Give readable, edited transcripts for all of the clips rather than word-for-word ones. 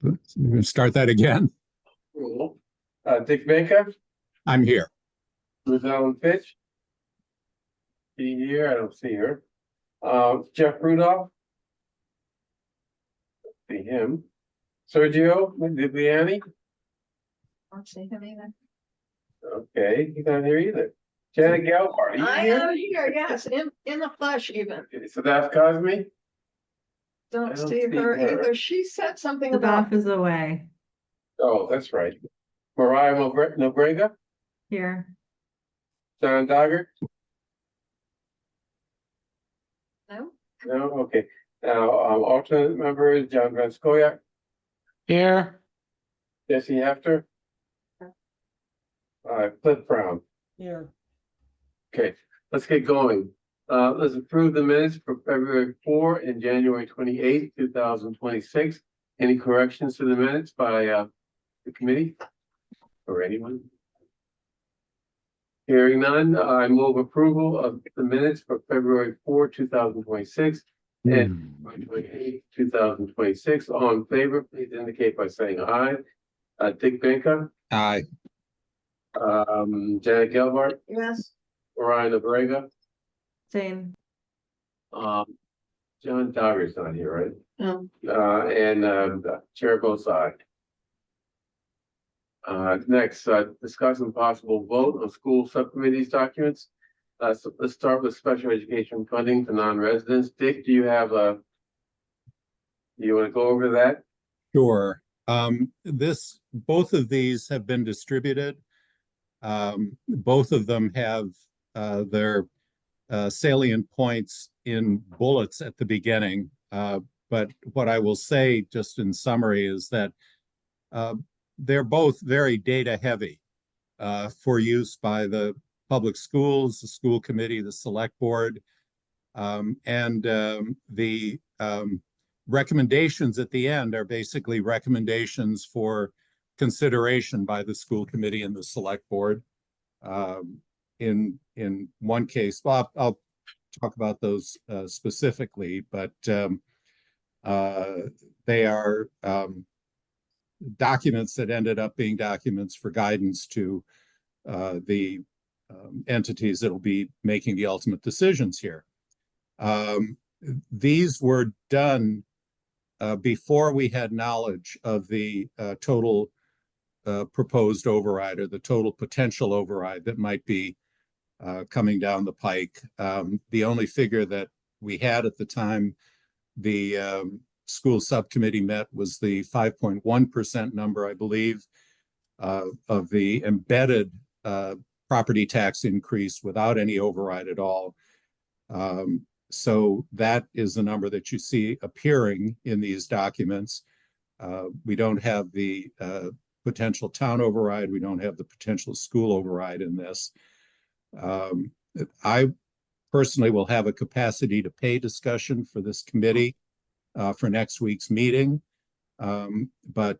We're going to start that again. Cool. Dick Baker, I'm here. Rosellen Fitch. She here, I don't see her. Jeff Rudolph. See him. Sergio Viviani. Don't see him either. Okay, he's not here either. Janet Gelbart, are you I here? am here, yes, in the flesh even. Okay, so that's Cosme. I Don't don't see see her her. either. She said something The about, buff is away. Oh, that's right. Mariah Nobrega, Here. John Doggart. no, No, okay. Now, alternate members, John Van Scoyac, Here. Jesse Hefter. Cliff Brown. Here. Okay, let's get going. Let's approve the minutes for February 4 and January 28th, 2026. Any corrections to the minutes by the committee or anyone? Hearing none, I move approval of the minutes for February 4, 2026 and February 28, 2026. All in favor, please indicate by saying aye. Dick Baker, Aye. Janet Gelbart, yes, Orion Abrega, Same. John Dogger's not here, right? no, And Chair votes aye. Next, discuss and possible vote on school subcommittees documents. So let's start with special education funding for non-residents. Dick, do you have do you want to go over that? Sure. Both of these have been distributed. Both of them have their salient points in bullets at the beginning. But what I will say just in summary is that they're both very data heavy for use by the public schools, the school committee, the select board, and the recommendations at the end are basically recommendations for consideration by the school committee and the select board. In one case, well, I'll talk about those specifically, but they are documents that ended up being documents for guidance to the entities that will be making the ultimate decisions here. These were done before we had knowledge of the total proposed override or the total potential override that might be coming down the pike. The only figure that we had at the time the school subcommittee met was the 5.1% number, I believe, of the embedded property tax increase without any override at all. So that is the number that you see appearing in these documents. We don't have the potential town override. We don't have the potential school override in this. I personally will have a capacity to pay discussion for this committee for next week's meeting. But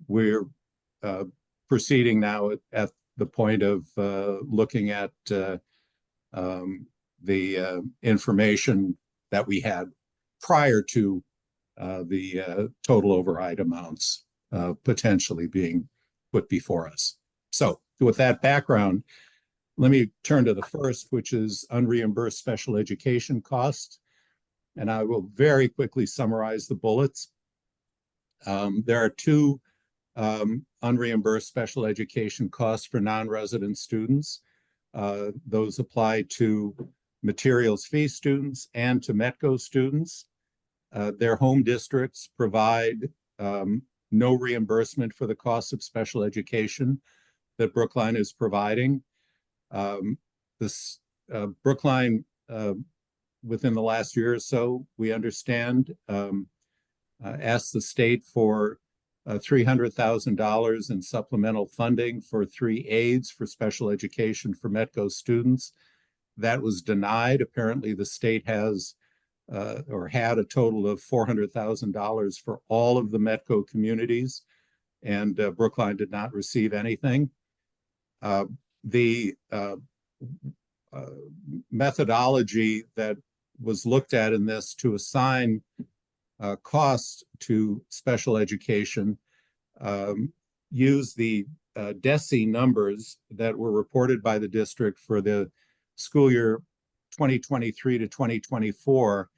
we're proceeding now at the point of looking at the information that we had prior to the total override amounts potentially being put before us. So with that background, let me turn to the first, which is unreimbursed special education costs. And I will very quickly summarize the bullets. There are two unreimbursed special education costs for non-resident students. Those apply to materials fee students and to METCO students. Their home districts provide no reimbursement for the cost of special education that Brookline is providing. Brookline, within the last year or so, we understand, asked the state for $300,000 in supplemental funding for 3 aides for special education for METCO students. That was denied. Apparently, the state has or had a total of $400,000 for all of the METCO communities, and Brookline did not receive anything. The methodology that was looked at in this to assign costs to special education use the DESI numbers that were reported by the district for the school year 2023 to 2024.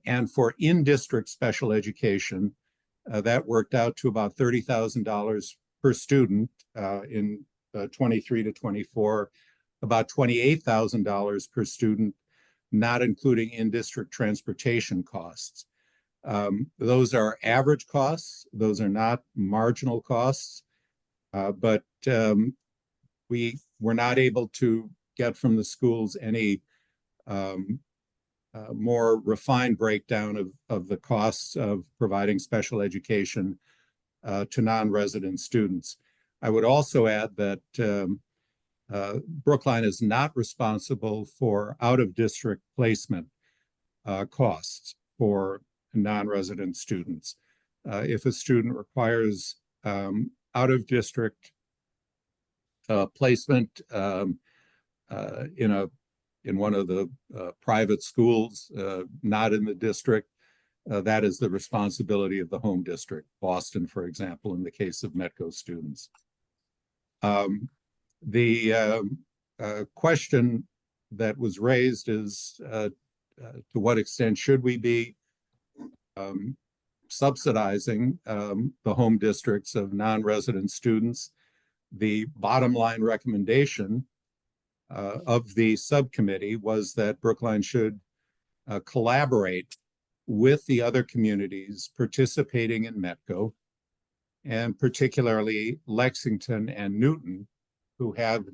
And for in-district special education, that worked out to about $30,000 per student in 23 to 24, about $28,000 per student, not including in-district transportation costs. Those are average costs. Those are not marginal costs. But we were not able to get from the schools any more refined breakdown of the costs of providing special education to non-resident students. I would also add that Brookline is not responsible for out-of-district placement costs for non-resident students. If a student requires out-of-district placement in one of the private schools, not in the district, that is the responsibility of the home district, Boston, for example, in the case of Metco students. The question that was raised is to what extent should we be subsidizing the home districts of non-resident students? The bottom line recommendation of the subcommittee was that Brookline should collaborate with the other communities participating in Metco, and particularly Lexington and Newton, who have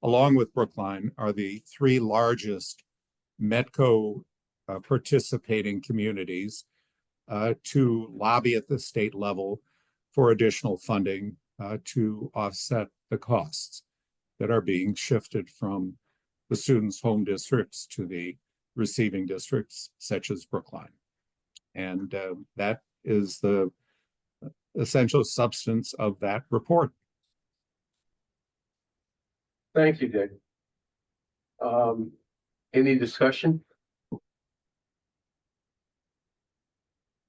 along with Brookline, are the three largest Metco participating communities, to lobby at the state level for additional funding to offset the costs that are being shifted from the students' home districts to the receiving districts, such as Brookline. And that is the essential substance of that report. Thank you, Dick. Any discussion?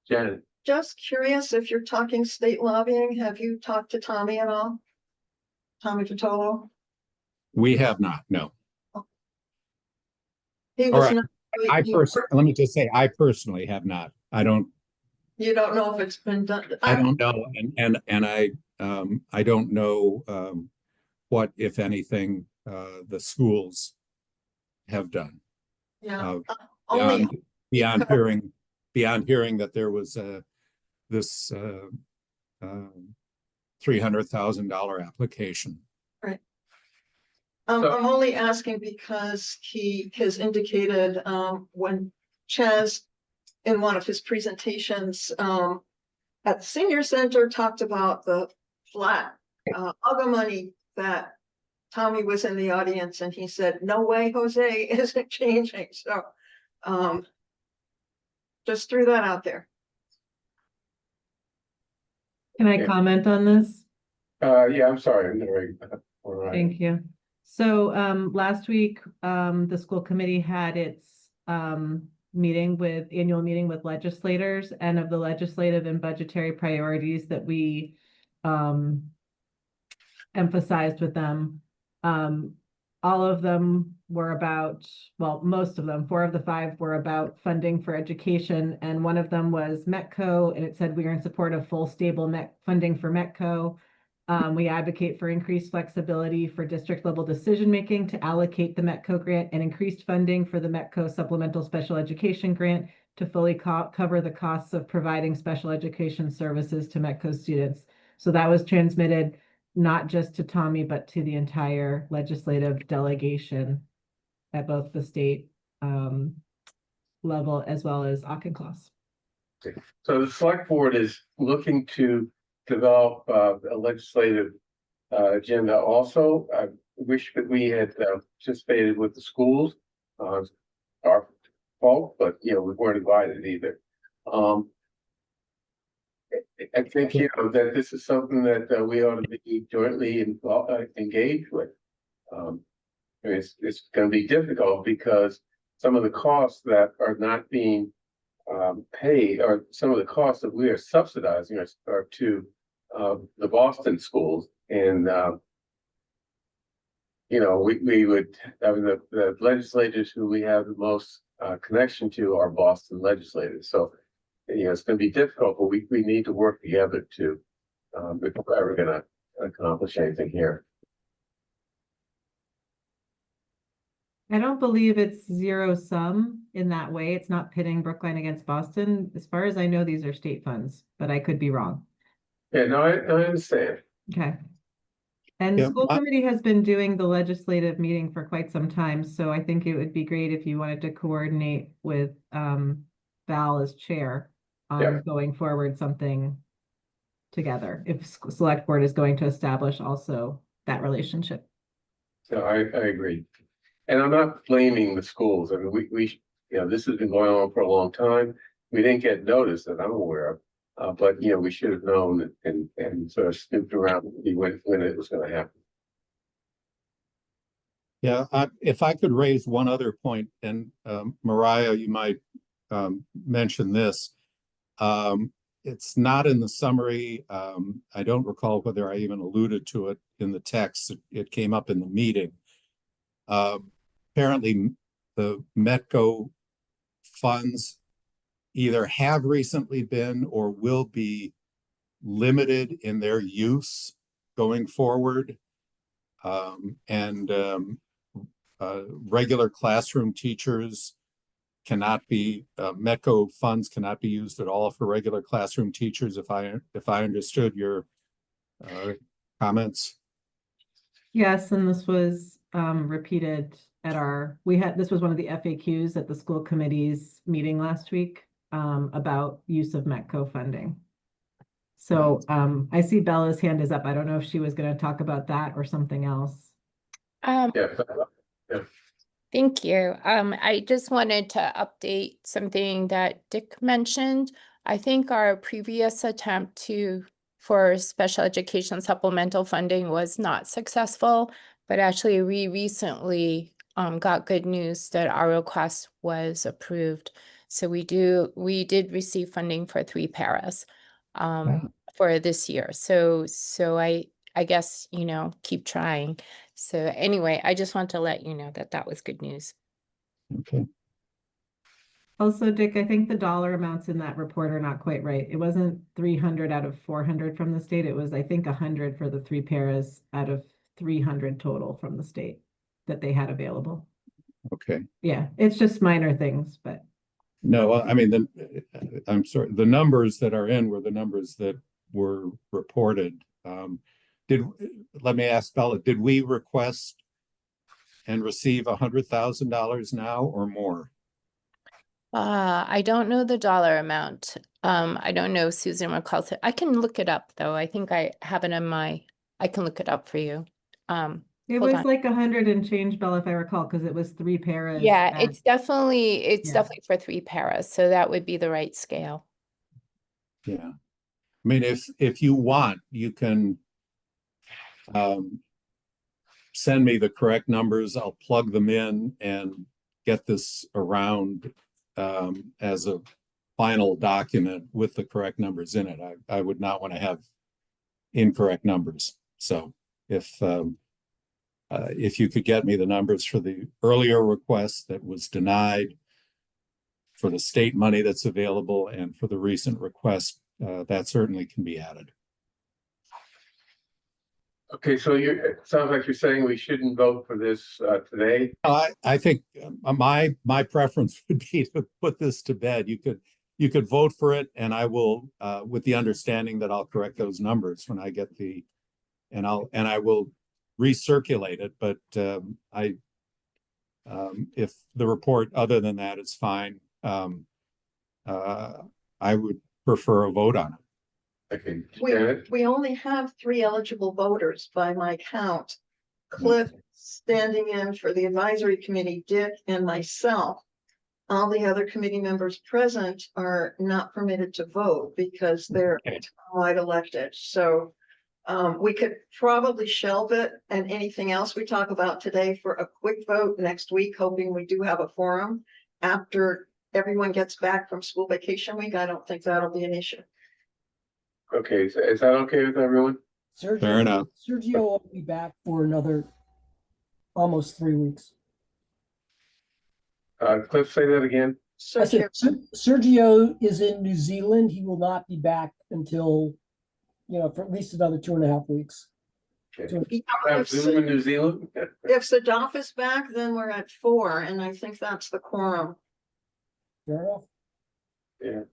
Janet? Just curious, if you're talking state lobbying, have you talked to Tommy at all? Tommy Tutolo? We have not, no. He All was right. not. Let me just say, I personally have not. You don't know if it's been done. I don't know, and I don't know what, if anything, the schools have done. Yeah, only Beyond hearing that there was this $300,000 application. right. I'm only asking because he has indicated when Chaz, in one of his presentations at the senior center, talked about the flat other money, that Tommy was in the audience and he said, "No way, Jose isn't changing." So just threw that out there. Can I Yeah. comment on this? Yeah, I'm sorry. All right. Thank you. So last week, the school committee had its annual meeting with legislators, and of the legislative and budgetary priorities that we emphasized with them, all of them were about, well, most of them, 4 of the 5 were about funding for education, and one of them was Metco, and it said we are in support of full stable funding for Metco. We advocate for increased flexibility for district level decision making to allocate the Metco grant, and increased funding for the Metco supplemental special education grant to fully cover the costs of providing special education services to Metco students. So that was transmitted not just to Tommy, but to the entire legislative delegation at both the state level as well as Auchincloss. So the select board is looking to develop a legislative agenda also. I wish that we had participated with the schools. Our fault, but we weren't invited either. I think that this is something that we ought to be jointly engaged with. It's going to be difficult because some of the costs that are not being pay, or some of the costs that we are subsidizing are to the Boston schools. And you know, we would, I mean, the legislators who we have the most connection to are Boston legislators. So, you know, it's going to be difficult, but we need to work together to, if we're ever going to accomplish anything here. I don't believe it's zero sum in that way. It's not pitting Brookline against Boston. As far as I know, these are state funds, but I could be wrong. Yeah, no, I understand. Okay. And the Yeah, school committee has been doing the legislative meeting for quite some time, so I think it would be great if you wanted to coordinate with Val as chair Yeah. on going forward something together, if select board is going to establish also that relationship. So I agree. And I'm not blaming the schools. I mean, we, you know, this has been going on for a long time. We didn't get notice that I'm aware of, but you know, we should have known and sort of snooped around to see when it was going to happen. Yeah, if I could raise one other point, and Mariah, you might mention this. It's not in the summary. I don't recall whether I even alluded to it in the text. It came up in the meeting. Apparently, the Metco funds either have recently been or will be limited in their use going forward. Regular classroom teachers cannot be, Metco funds cannot be used at all for regular classroom teachers, if I understood your comments. Yes, and this was repeated at this was one of the FAQs at the school committee's meeting last week about use of Metco funding. So I see Bella's hand is up. I don't know if she was going to talk about that or something else. Yeah. Thank you. I just wanted to update something that Dick mentioned. I think our previous attempt for special education supplemental funding was not successful, but actually we recently got good news that our request was approved. So we did receive funding for 3 paras for this year. So I guess, you know, keep trying. So anyway, I just want to let you know that that was good news. Okay. Also, Dick, I think the dollar amounts in that report are not quite right. It wasn't 300 out of 400 from the state. It was, I think, 100 for the 3 paras out of 300 total from the state that they had available. Okay. Yeah, it's just minor things, but. No, I mean, I'm sorry, the numbers that are in were the numbers that were reported. Let me ask Bella, did we request and receive $100,000 now or more? I don't know the dollar amount. I don't know, Susan recalls it. I can look it up though. I think I have it I can look it up for you. It Hold was on. like 100 and change, Bella, if I recall, because it was 3 paras. Yeah, at- it's definitely Yeah. for 3 paras, so that would be the right scale. Yeah. I mean, if you want, you can send me the correct numbers. I'll plug them in and get this around as a final document with the correct numbers in it. I would not want to have incorrect numbers. So if you could get me the numbers for the earlier request that was denied, for the state money that's available, and for the recent request, that certainly can be added. Okay, so it sounds like you're saying we shouldn't vote for this today. I think my preference would be to put this to bed. You could vote for it, and I will, with the understanding that I'll correct those numbers when I get and I will recirculate it. But if the report other than that is fine, I would prefer a vote on it. Okay, Janet? We only have 3 eligible voters by my count. Cliff standing in for the advisory committee, Dick and myself. All the other committee members present are not permitted to vote because they're wide elected. So we could probably shelve it and anything else we talk about today for a quick vote next week, hoping we do have a forum after everyone gets back from school vacation week, I don't think that'll be an issue. Okay, so is that okay with everyone? Fair enough. Sergio will be back for another almost 3 weeks. Cliff, say that again. I said, Sergio is in New Zealand. He will not be back until, for at least another 2.5 weeks. Okay. Have Zoom in New Zealand? If Sadaf is back, then we're at 4, and I think that's the quorum. Fair enough. Yeah.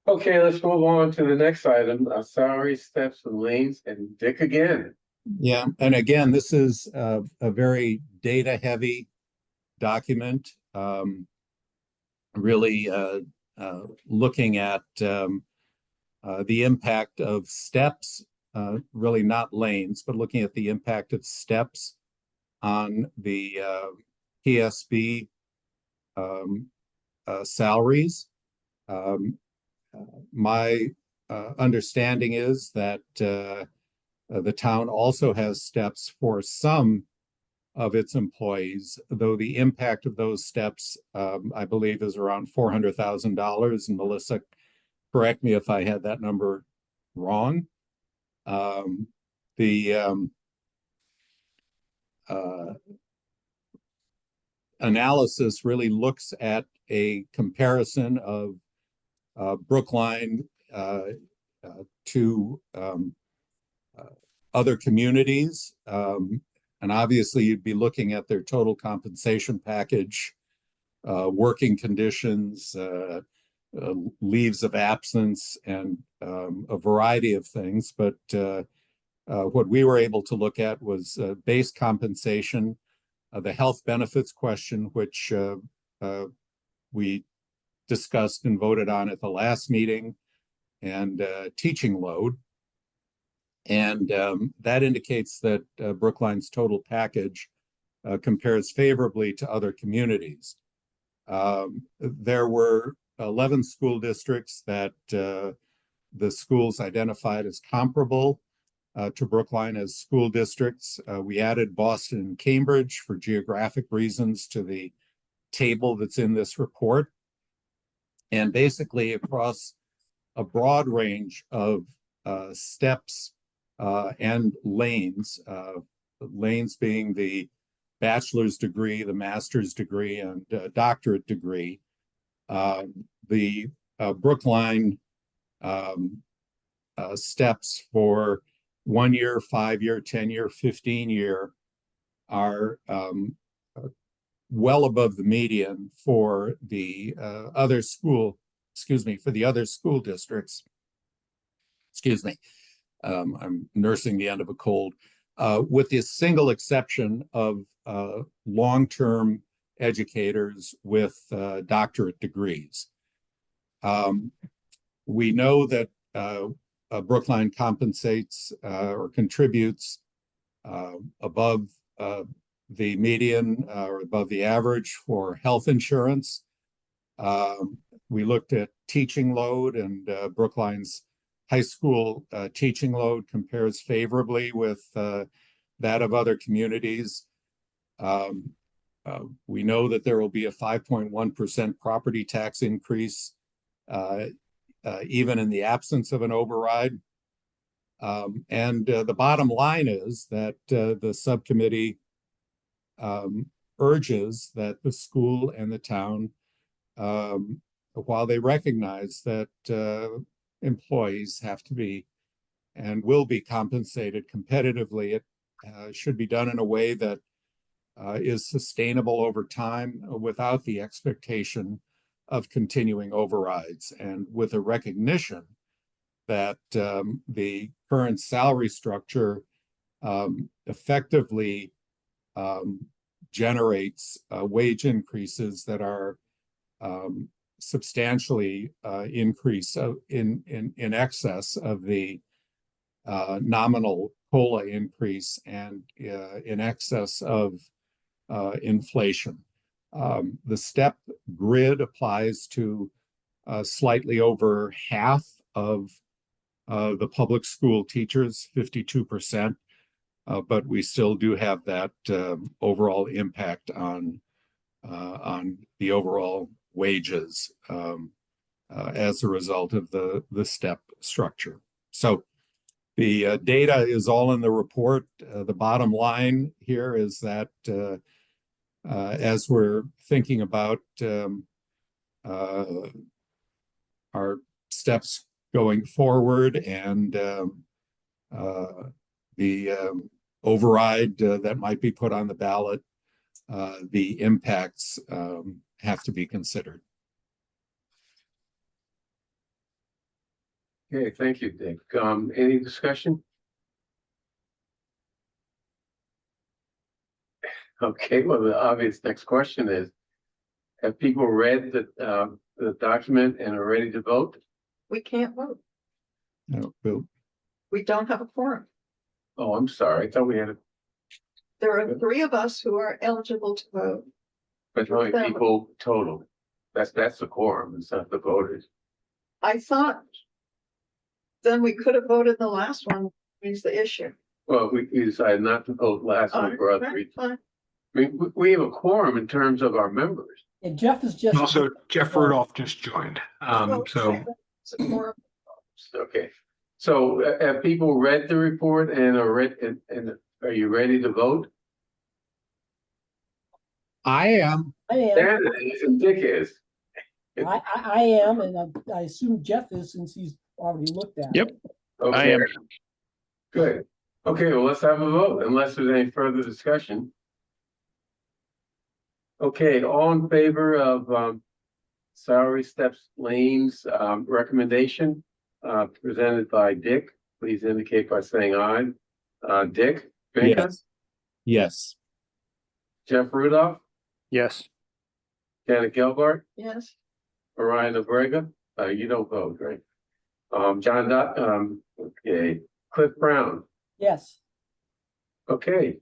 Okay, let's move on to the next item, salary steps and lanes, and Dick again. Yeah, and again, this is a very data-heavy document. Really looking at the impact of steps, really not lanes, but looking at the impact of steps on the PSB salaries. My understanding is that the town also has steps for some of its employees, though the impact of those steps, I believe, is around $400,000. And Melissa, correct me if I had that number wrong. The analysis really looks at a comparison of Brookline to other communities. And obviously you'd be looking at their total compensation package, working conditions, leaves of absence, and a variety of things. But what we were able to look at was base compensation, the health benefits question, which we discussed and voted on at the last meeting, and teaching load. And that indicates that Brookline's total package compares favorably to other communities. There were 11 school districts that the schools identified as comparable to Brookline as school districts. We added Boston and Cambridge for geographic reasons to the table that's in this report. And basically across a broad range of steps and lanes, lanes being the bachelor's degree, the master's degree, and doctorate degree. The Brookline steps for 1 year, 5 year, 10 year, 15 year are well above the median for the other school districts. Excuse me. I'm nursing the end of a cold, with the single exception of long-term educators with doctorate degrees. We know that Brookline compensates or contributes above the median or above the average for health insurance. We looked at teaching load, and Brookline's high school teaching load compares favorably with that of other communities. We know that there will be a 5.1% property tax increase, even in the absence of an override. And the bottom line is that the subcommittee urges that the school and the town, while they recognize that employees have to be and will be compensated competitively, it should be done in a way that is sustainable over time without the expectation of continuing overrides, and with a recognition that the current salary structure effectively generates wage increases that are substantially in excess of the nominal COLA increase and in excess of inflation. The step grid applies to slightly over half of the public school teachers, 52%, but we still do have that overall impact on on the overall wages as a result of the step structure. So the data is all in the report. The bottom line here is that as we're thinking about our steps going forward and the override that might be put on the ballot, the impacts have to be considered. Okay, thank you, Dick. Any discussion? Okay, well, the obvious next question is, have people read the document and are ready to vote? We can't vote. No, Bill? We don't have a quorum. Oh, I'm sorry. I thought we had a, There are 3 of us who are eligible to vote. but how many people total? That's the quorum, it's not the voters. I thought then we could have voted the last one, is the issue. Well, we decided not to vote last week for other reasons. Fine. I mean, we have a quorum in terms of our members. And Jeff is just. Also, Jeff Rudolph just joined. So It's a quorum. Okay, so have people read the report and and are you ready to vote? I am. I am. Dan is and Dick is. I am, and I assume Jeff is since he's already looked at it. Yep. Okay. I am. Good. Okay, well, let's have a vote unless there's any further discussion. Okay, all in favor of salary steps lanes recommendation presented by Dick, please indicate by saying aye. Dick? Baker? Yes. Yes. Jeff Rudolph? yes, Janet Gelbart? Yes, Orion Abrega? You don't vote, right? John Dot, okay, Cliff Brown? Yes. Okay.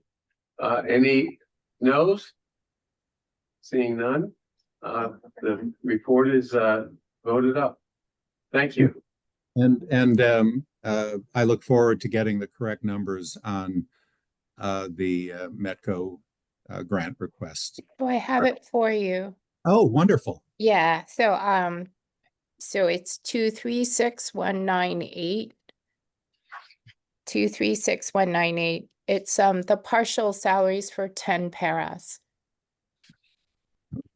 Any no's? Seeing none, the report is voted up. Thank you. And I look forward to getting the correct numbers on the Metco grant request. Oh, I have it for you. Oh, wonderful. Yeah, so it's 236,198. 236,198. It's the partial salaries for 10 paras.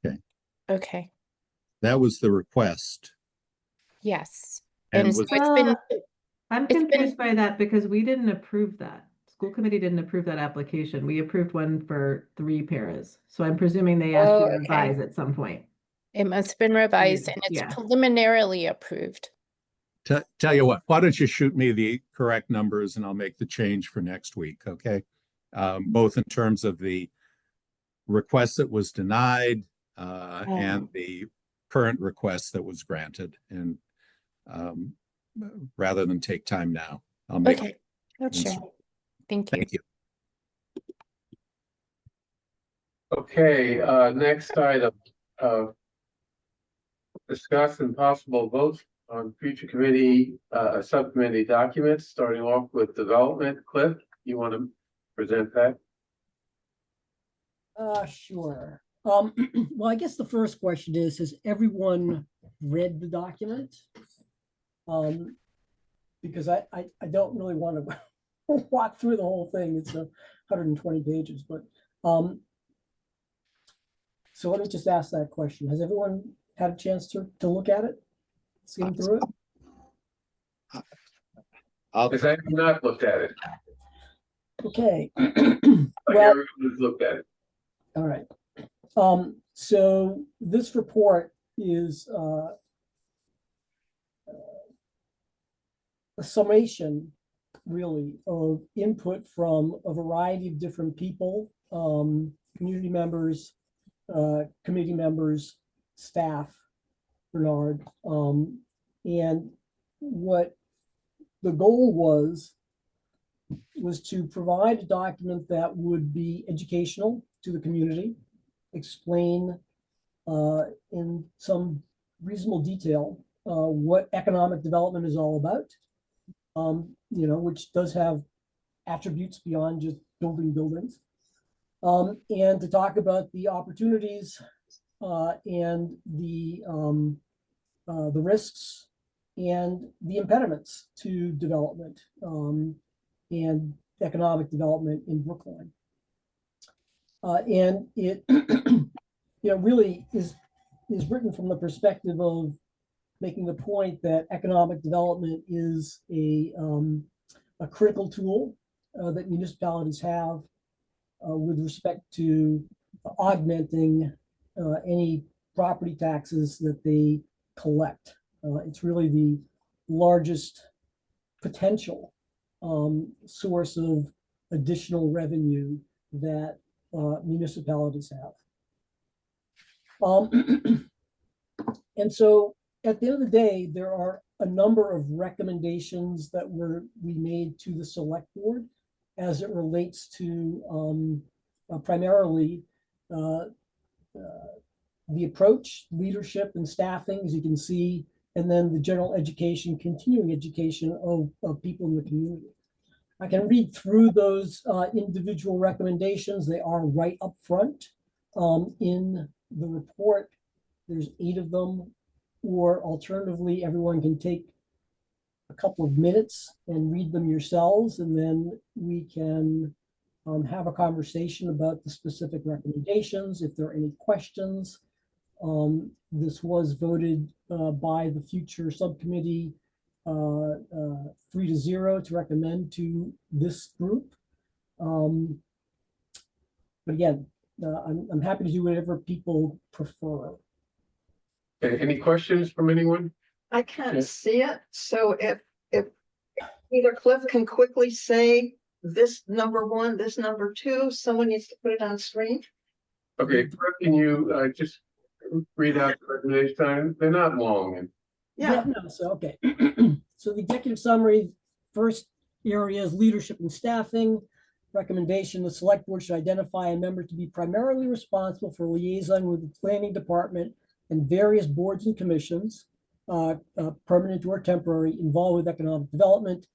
Okay. Okay, That was the request. yes. And And so was, it's been, I'm it's been- confused by that because we didn't approve that. School committee didn't approve that application. We approved one for 3 paras. So I'm presuming they asked you to Oh, okay. revise at some point. it must have been revised and it's Yeah. preliminarily approved. tell you what, why don't you shoot me the correct numbers and I'll make the change for next week, okay? Both in terms of the request that was denied and the current request that was granted. And rather than take time now, I'll make. Okay, sure. Thank you. Thank you. Okay, next item, discuss and possible votes on future committee, subcommittee documents, starting off with development. Cliff, you want to present that? Sure. Well, I guess the first question is, has everyone read the document? Because I don't really want to walk through the whole thing. It's 120 pages, but so let me just ask that question. Has everyone had a chance to look at it? Skim through it? Has anyone not looked at it? Okay. Like Well, everyone's looked at it. all right. So this report is a summation, really, of input from a variety of different people, community members, committee members, staff, Bernard. And what the goal was to provide a document that would be educational to the community, explain in some reasonable detail what economic development is all about, which does have attributes beyond just building buildings, and to talk about the opportunities and the risks and the impediments to development and economic development in Brookline. And it really is written from the perspective of making the point that economic development is a critical tool that municipalities have with respect to augmenting any property taxes that they collect. It's really the largest potential source of additional revenue that municipalities have. And so at the end of the day, there are a number of recommendations that we made to the select board as it relates to primarily the approach, leadership, and staffing, as you can see, and then the general education, continuing education of people in the community. I can read through those individual recommendations. They are right up front in the report. There's 8 of them, or alternatively, everyone can take a couple of minutes and read them yourselves, and then we can have a conversation about the specific recommendations. If there are any questions, this was voted by the future subcommittee 3-0 to recommend to this group. But again, I'm happy to do whatever people prefer. Okay, any questions from anyone? I can't Yeah. see it, so if either Cliff can quickly say this number 1, this number 2, someone needs to put it on screen. Okay, can you just read out the recommendation time? They're not long. And Yeah, No, so, okay. So the executive summary, first area is leadership and staffing. Recommendation, the select board should identify a member to be primarily responsible for liaison with the planning department and various boards and commissions, permanent or temporary, involved with economic development.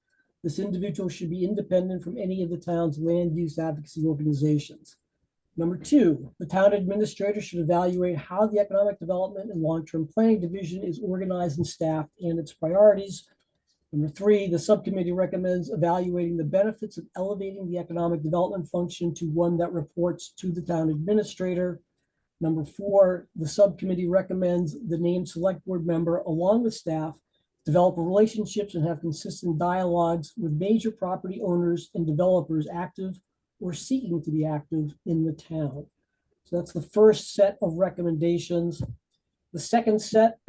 This individual should be independent from any of the town's land use advocacy organizations. Number 2, the town administrator should evaluate how the economic development and long-term planning division is organized and staffed and its priorities. Number 3, the subcommittee recommends evaluating the benefits of elevating the economic development function to one that reports to the town administrator. Number 4, the subcommittee recommends the named select board member, along with staff, develop relationships and have consistent dialogues with major property owners and developers active or seeking to be active in the town. So that's the first set of recommendations. The second set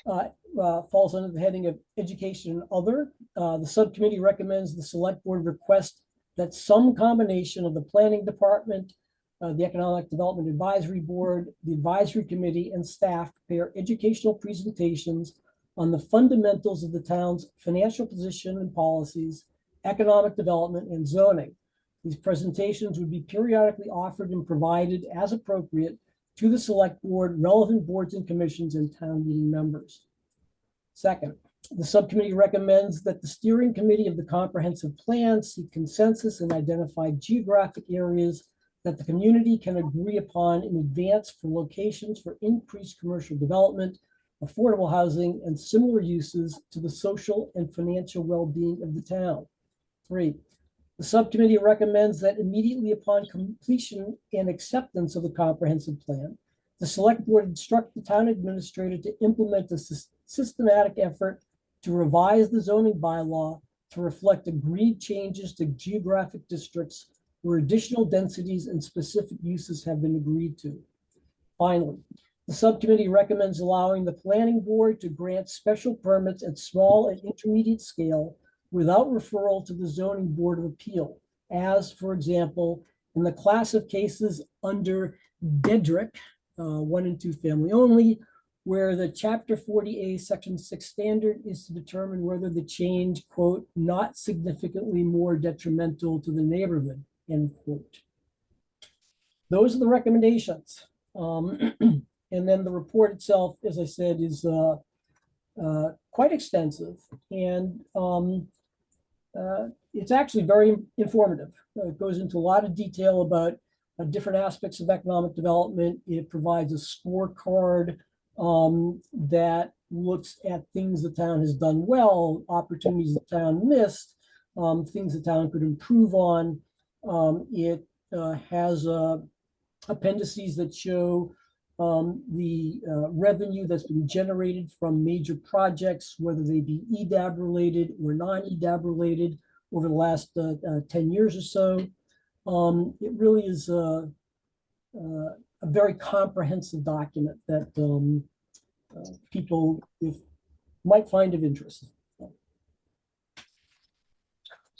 falls under the heading of education and other. The subcommittee recommends the select board request that some combination of the planning department, the Economic Development Advisory Board, the advisory committee, and staff prepare educational presentations on the fundamentals of the town's financial position and policies, economic development, and zoning. These presentations would be periodically offered and provided as appropriate to the select board, relevant boards and commissions, and town meeting members. Second, the subcommittee recommends that the steering committee of the comprehensive plan seek consensus and identify geographic areas that the community can agree upon in advance for locations for increased commercial development, affordable housing, and similar uses to the social and financial well-being of the town. 3, the subcommittee recommends that immediately upon completion and acceptance of the comprehensive plan, the select board instruct the town administrator to implement a systematic effort to revise the zoning bylaw to reflect agreed changes to geographic districts where additional densities and specific uses have been agreed to. Finally, the subcommittee recommends allowing the planning board to grant special permits at small and intermediate scale without referral to the zoning board of appeal, as, for example, in the class of cases under Dedrick, 1 and 2 family only, where the Chapter 40A Section 6 standard is to determine whether the change, quote, not significantly more detrimental to the neighborhood, end quote. Those are the recommendations. And then the report itself, as I said, is quite extensive, and it's actually very informative. It goes into a lot of detail about different aspects of economic development. It provides a scorecard that looks at things the town has done well, opportunities the town missed, things the town could improve on. It has appendices that show the revenue that's been generated from major projects, whether they be EDAB related or non-EDAB related over the last 10 years or so. It really is a very comprehensive document that people might find of interest.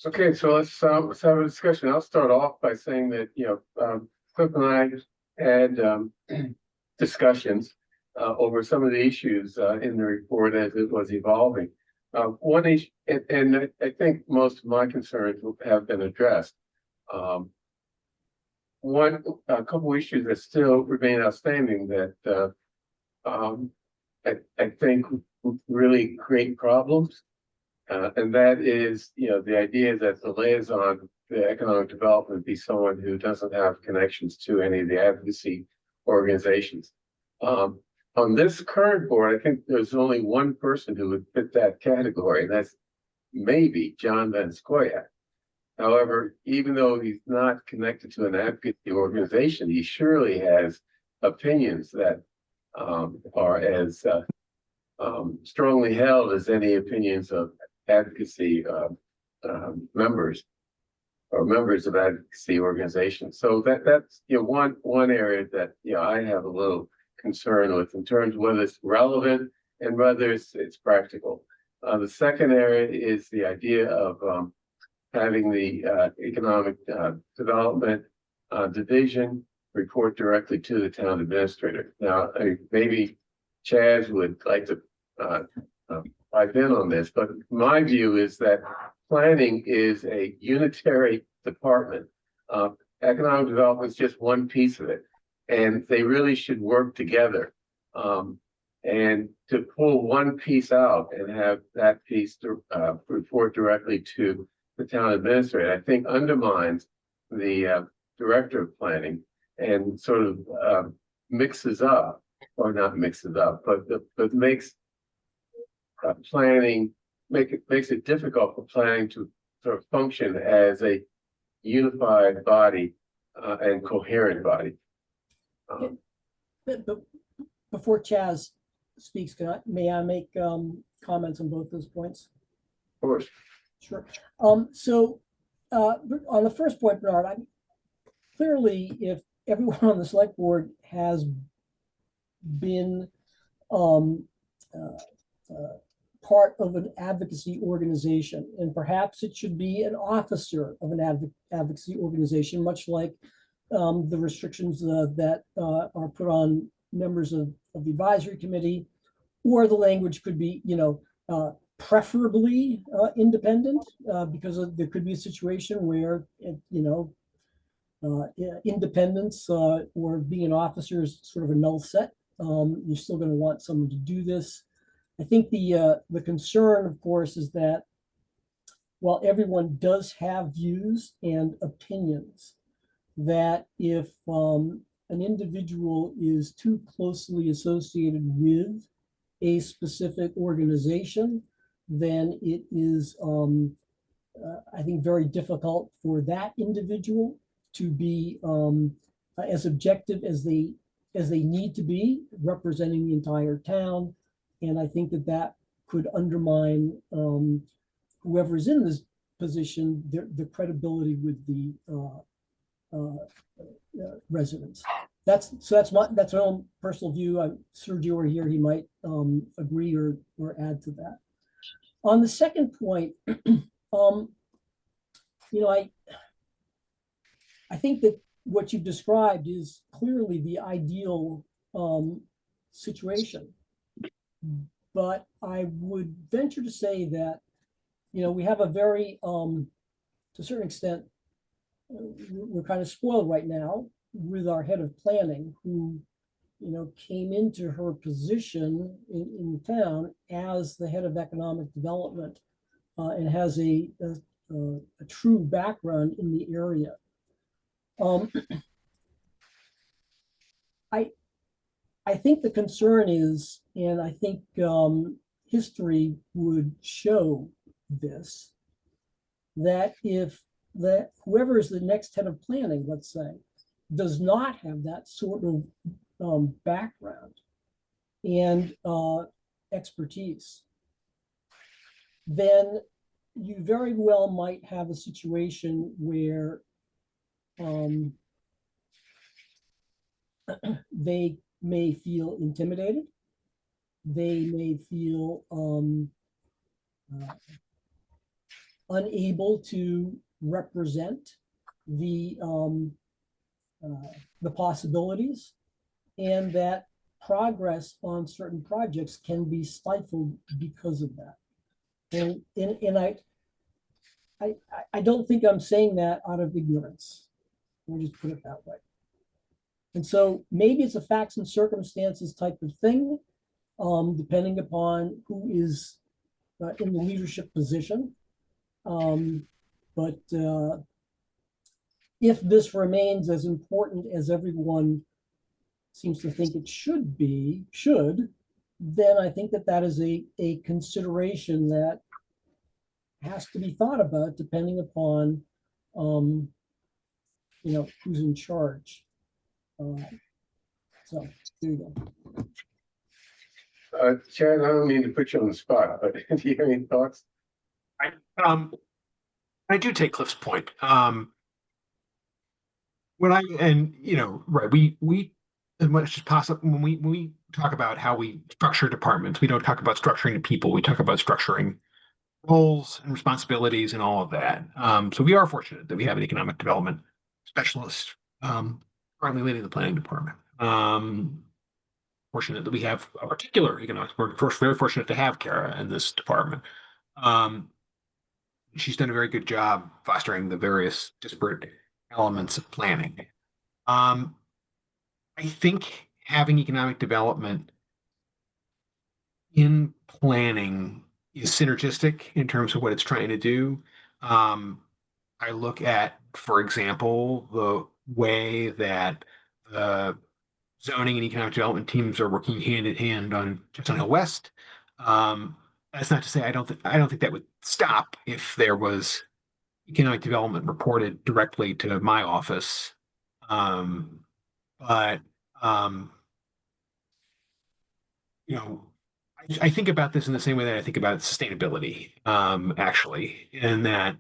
Okay, so let's have a discussion. I'll start off by saying that, Cliff and I had discussions over some of the issues in the report as it was evolving. One issue, and I think most of my concerns have been addressed. A couple issues that still remain outstanding that I think really create problems. And that is, the idea that the liaison to economic development be someone who doesn't have connections to any of the advocacy organizations. On this current board, I think there's only one person who would fit that category, and that's maybe John Van Scoyac. However, even though he's not connected to an advocacy organization, he surely has opinions that are as strongly held as any opinions of advocacy members or members of advocacy organizations. So that's one area that I have a little concern with in terms of whether it's relevant and whether it's practical. The second area is the idea of having the economic development division report directly to the town administrator. Now, maybe Chaz would like to I've been on this, but my view is that planning is a unitary department. Economic development is just one piece of it, and they really should work together. And to pull one piece out and have that piece to report directly to the town administrator, I think undermines the director of planning and sort of mixes up, or not mixes up, but makes planning makes it difficult for planning to sort of function as a unified body and coherent body. But before Chaz speaks, may I make comments on both those points? Of course. Sure. So on the first point, Bernard, clearly, if everyone on the select board has been part of an advocacy organization, and perhaps it should be an officer of an advocacy organization, much like the restrictions that are put on members of the advisory committee, or the language could be, preferably independent, because there could be a situation where, independence or being an officer is sort of a null set. You're still going to want someone to do this. I think the concern, of course, is that while everyone does have views and opinions, that if an individual is too closely associated with a specific organization, then it is, I think, very difficult for that individual to be as objective as they need to be, representing the entire town. And I think that could undermine whoever is in this position, the credibility with the residents. That's my own personal view. Sergio were here, he might agree or add to that. On the second point, I think that what you've described is clearly the ideal situation. But I would venture to say that, we have a very, to a certain extent, we're kind of spoiled right now with our head of planning, who, came into her position in the town as the head of economic development, and has a true background in the area. I think the concern is, and I think history would show this, that if that whoever is the next head of planning, let's say, does not have that sort of background and expertise, then you very well might have a situation where they may feel intimidated. They may feel unable to represent the possibilities, and that progress on certain projects can be stifled because of that. And I don't think I'm saying that out of ignorance. Let me just put it that way. And so maybe it's a facts and circumstances type of thing, depending upon who is in the leadership position. But if this remains as important as everyone seems to think it should be, then I think that that is a consideration that has to be thought about depending upon, who's in charge. So there you go. Chad, I don't mean to put you on the spot, but do you have any thoughts? I do take Cliff's point. Right, we as much as possible when we talk about how we structure departments, we don't talk about structuring the people. We talk about structuring roles and responsibilities and all of that. So we are fortunate that we have an economic development specialist currently leading the planning department. Fortunate that we have a particular economics. We're very fortunate to have Kara in this department. She's done a very good job fostering the various disparate elements of planning. I think having economic development in planning is synergistic in terms of what it's trying to do. I look at, for example, the way that the zoning and economic development teams are working hand in hand on Chestnut Hill West. That's not to say I don't think that would stop if there was economic development reported directly to my office. But I think about this in the same way that I think about sustainability, actually, in that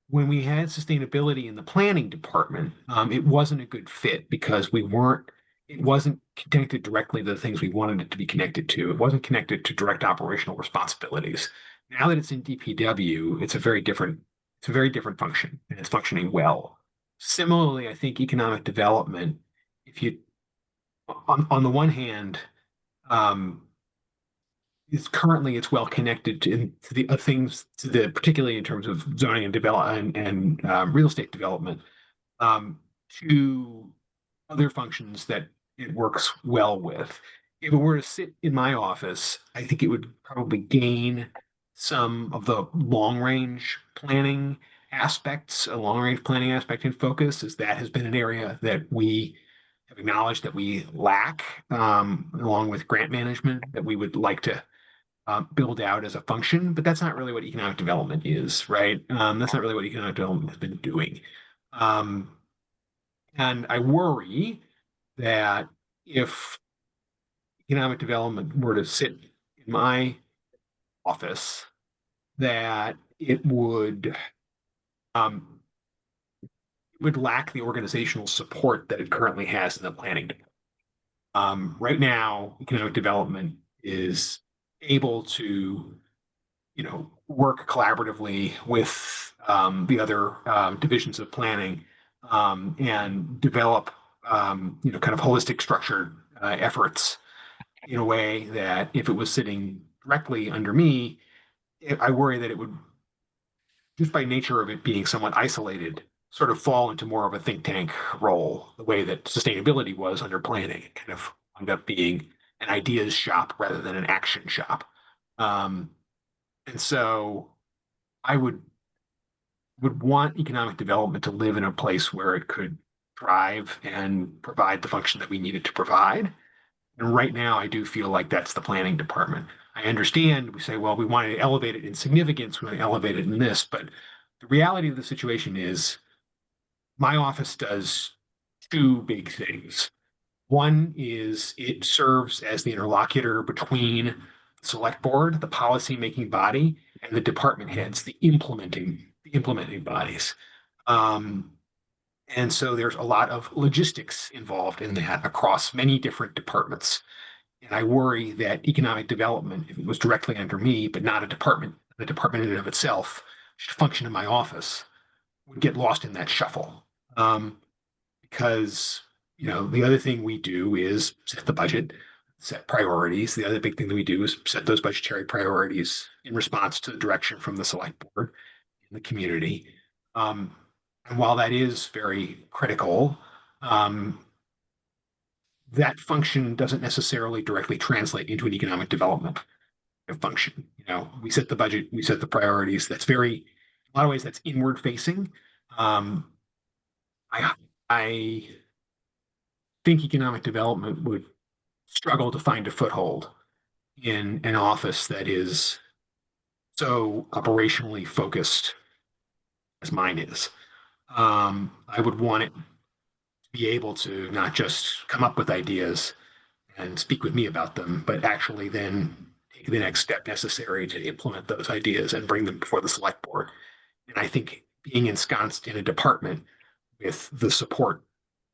when we had sustainability in the planning department, it wasn't a good fit because it wasn't connected directly to the things we wanted it to be connected to. It wasn't connected to direct operational responsibilities. Now that it's in DPW, it's a very different function, and it's functioning well. Similarly, I think economic development, if you, on the one hand, um, it's well connected to the things particularly in terms of zoning and development and real estate development, to other functions that it works well with. If it were to sit in my office, I think it would probably gain some of the long range planning a long range planning aspect in focus, as that has been an area that we have acknowledged that we lack, along with grant management, that we would like to build out as a function, but that's not really what economic development is, right? That's not really what economic development has been doing. And I worry that if economic development were to sit in my office, that um, it would lack the organizational support that it currently has in the planning department. Right now, economic development is able to, work collaboratively with the other divisions of planning, and develop, kind of holistic structured efforts in a way that if it was sitting directly under me, I worry that it would, just by nature of it being somewhat isolated, sort of fall into more of a think tank role, the way that sustainability was under planning. It kind of ended up being an ideas shop rather than an action shop. And so I would want economic development to live in a place where it could thrive and provide the function that we needed to provide. And right now, I do feel like that's the planning department. I understand we say, well, we want to elevate it in significance, we want to elevate it in this, but the reality of the situation is my office does two big things. One is it serves as the interlocutor between the select board, the policy making body, and the department heads, the implementing bodies. And so there's a lot of logistics involved in that across many different departments. And I worry that economic development, if it was directly under me, but not a department, the department in and of itself should function in my office, would get lost in that shuffle. Because, the other thing we do is set the budget, set priorities. The other big thing that we do is set those budgetary priorities in response to the direction from the select board in the community. And while that is very critical, that function doesn't necessarily directly translate into an economic development function. We set the budget, we set the priorities. That's very, in a lot of ways, that's inward facing. I think economic development would struggle to find a foothold in an office that is so operationally focused as mine is. I would want it to be able to not just come up with ideas and speak with me about them, but actually then take the next step necessary to implement those ideas and bring them before the select board. And I think being ensconced in a department with the support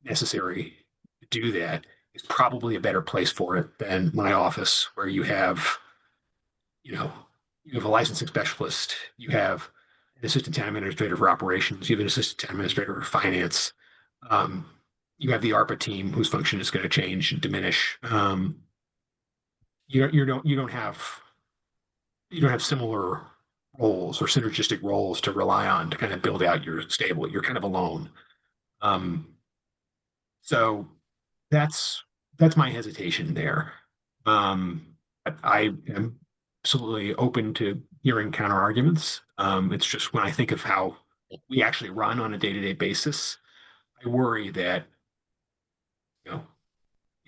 necessary to do that is probably a better place for it than my office, where you have a licensing specialist, you have an assistant town administrator for operations, you have an assistant town administrator for finance. You have the ARPA team whose function is going to change and diminish. You don't have similar roles or synergistic roles to rely on to kind of build out your stable. You're kind of alone. So that's my hesitation there. I am absolutely open to hearing counter arguments. It's just when I think of how we actually run on a day-to-day basis, I worry that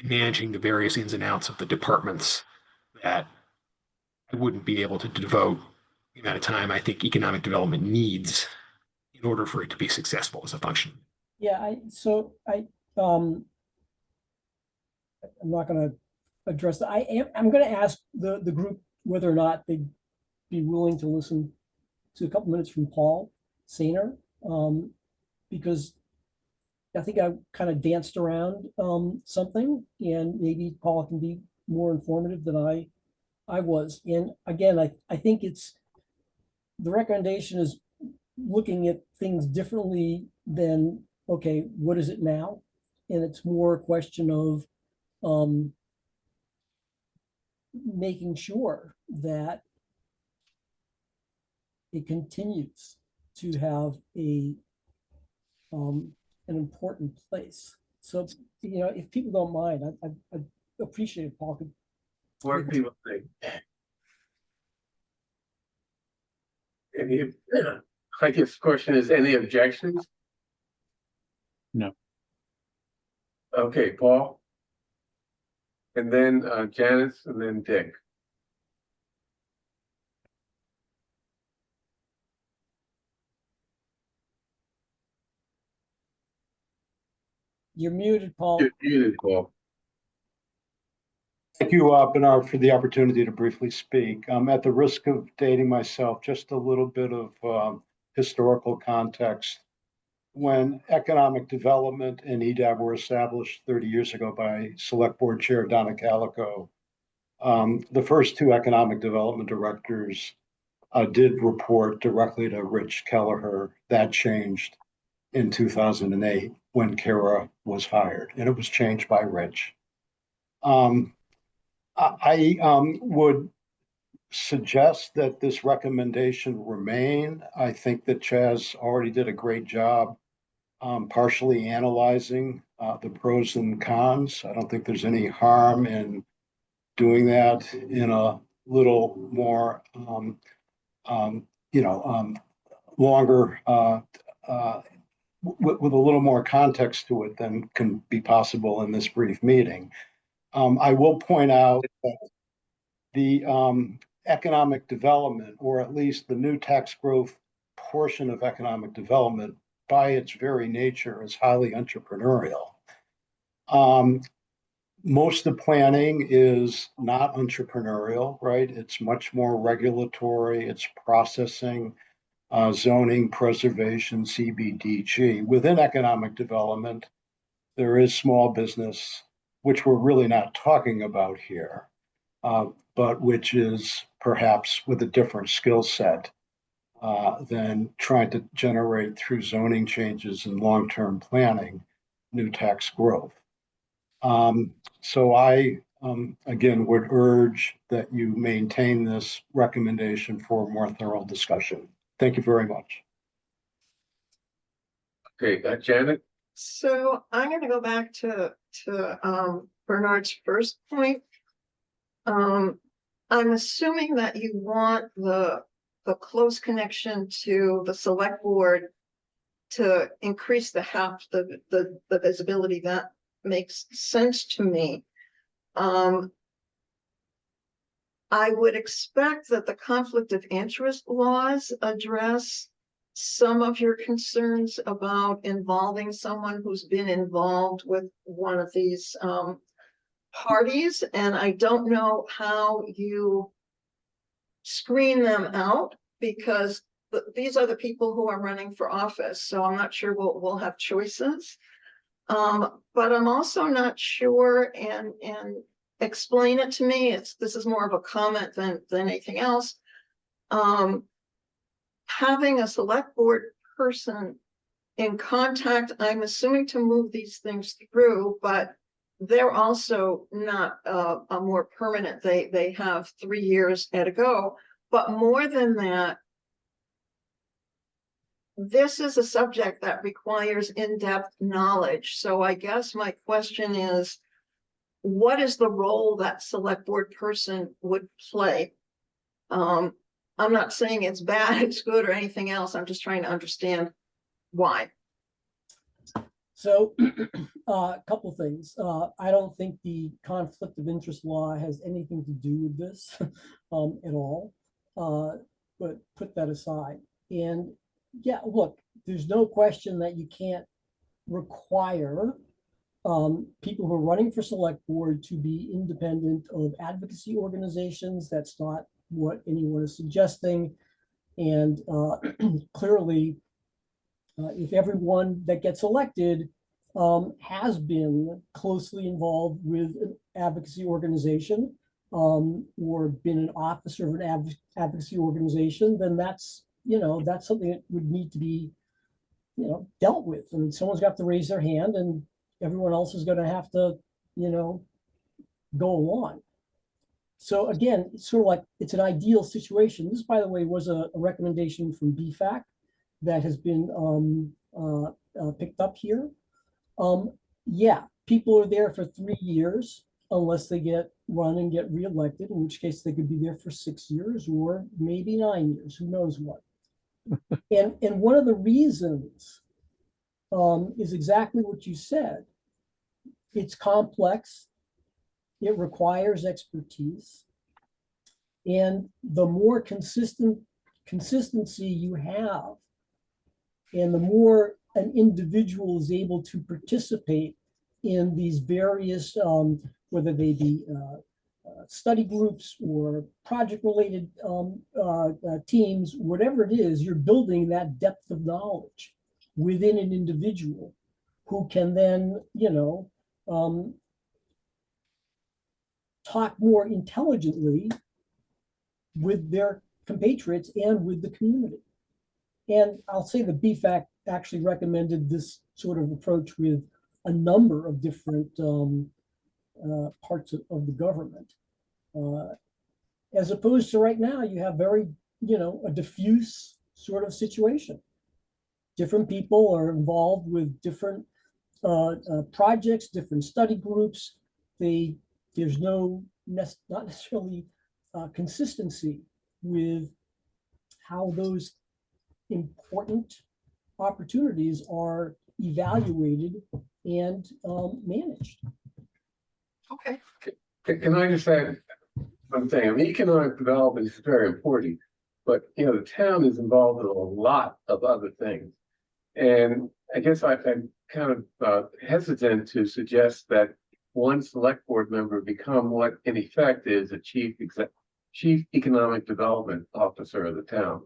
in managing the various ins and outs of the departments, that I wouldn't be able to devote the amount of time I think economic development needs in order for it to be successful as a function. Yeah, I'm not going to address that. I'm going to ask the group whether or not they'd be willing to listen to a couple minutes from Paul Sainer, because I think I kind of danced around something, and maybe Paul can be more informative than I was. And again, I think the recommendation is looking at things differently than, okay, what is it now? And it's more a question of making sure that it continues to have an important place. So, if people don't mind, I'd appreciate if Paul could. What do people think? I guess the question is, any objections? No. Okay, Paul. And then Janice, and then Dick. You're muted, Paul. You're muted, Paul. Thank you, Bernard, for the opportunity to briefly speak. At the risk of dating myself, just a little bit of historical context. When economic development and EDAB were established 30 years ago by Select Board Chair Donna Calico, the first two economic development directors did report directly to Rich Kelleher. That changed in 2008 when Kara was hired, and it was changed by Rich. I would suggest that this recommendation remain. I think that Chaz already did a great job partially analyzing the pros and cons. I don't think there's any harm in doing that in a little more, longer with a little more context to it than can be possible in this brief meeting. I will point out that the economic development, or at least the new tax growth portion of economic development, by its very nature, is highly entrepreneurial. Most of the planning is not entrepreneurial, right? It's much more regulatory, it's processing, zoning, preservation, CBDG. Within economic development, there is small business, which we're really not talking about here, but which is perhaps with a different skill set than trying to generate through zoning changes and long-term planning new tax growth. So I, again, would urge that you maintain this recommendation for more thorough discussion. Thank you very much. Okay, Janet? So I'm gonna go back to Bernard's first point. I'm assuming that you want the close connection to the select board to increase the visibility. That makes sense to me. I would expect that the conflict of interest laws address some of your concerns about involving someone who's been involved with one of these parties, and I don't know how you screen them out, because these are the people who are running for office, so I'm not sure we'll have choices. But I'm also not sure, and explain it to me. This is more of a comment than anything else. Having a select board person in contact, I'm assuming, to move these things through, but they're also not a more permanent. They have 3 years at a go. But more than that, this is a subject that requires in-depth knowledge. So I guess my question is, what is the role that select board person would play? I'm not saying it's bad, it's good, or anything else. I'm just trying to understand why. So a couple things. I don't think the conflict of interest law has anything to do with this at all, but put that aside. And yeah, look, there's no question that you can't require people who are running for select board to be independent of advocacy organizations. That's not what anyone is suggesting. And clearly, if everyone that gets elected has been closely involved with an advocacy organization or been an officer of an advocacy organization, then that's, that's something that would need to be, dealt with. I mean, someone's got to raise their hand and everyone else is going to have to, go along. So again, it's sort of like, it's an ideal situation. This, by the way, was a recommendation from BFAC that has been picked up here. Yeah, people are there for 3 years unless they get run and get reelected, in which case they could be there for 6 years or maybe 9 years, who knows what. And one of the reasons is exactly what you said. It's complex. It requires expertise. And the more consistency you have, and the more an individual is able to participate in these various, whether they be study groups or project-related teams, whatever it is, you're building that depth of knowledge within an individual who can then, talk more intelligently with their compatriots and with the community. And I'll say the BFAC actually recommended this sort of approach with a number of different parts of the government. As opposed to right now, you have very, a diffuse sort of situation. Different people are involved with different projects, different study groups. There's not necessarily consistency with how those important opportunities are evaluated and managed. Okay. Can I just add one thing? I mean, economic development is very important, but you know, the town is involved in a lot of other things. And I guess I'm kind of hesitant to suggest that one select board member become what in effect is a chief economic development officer of the town.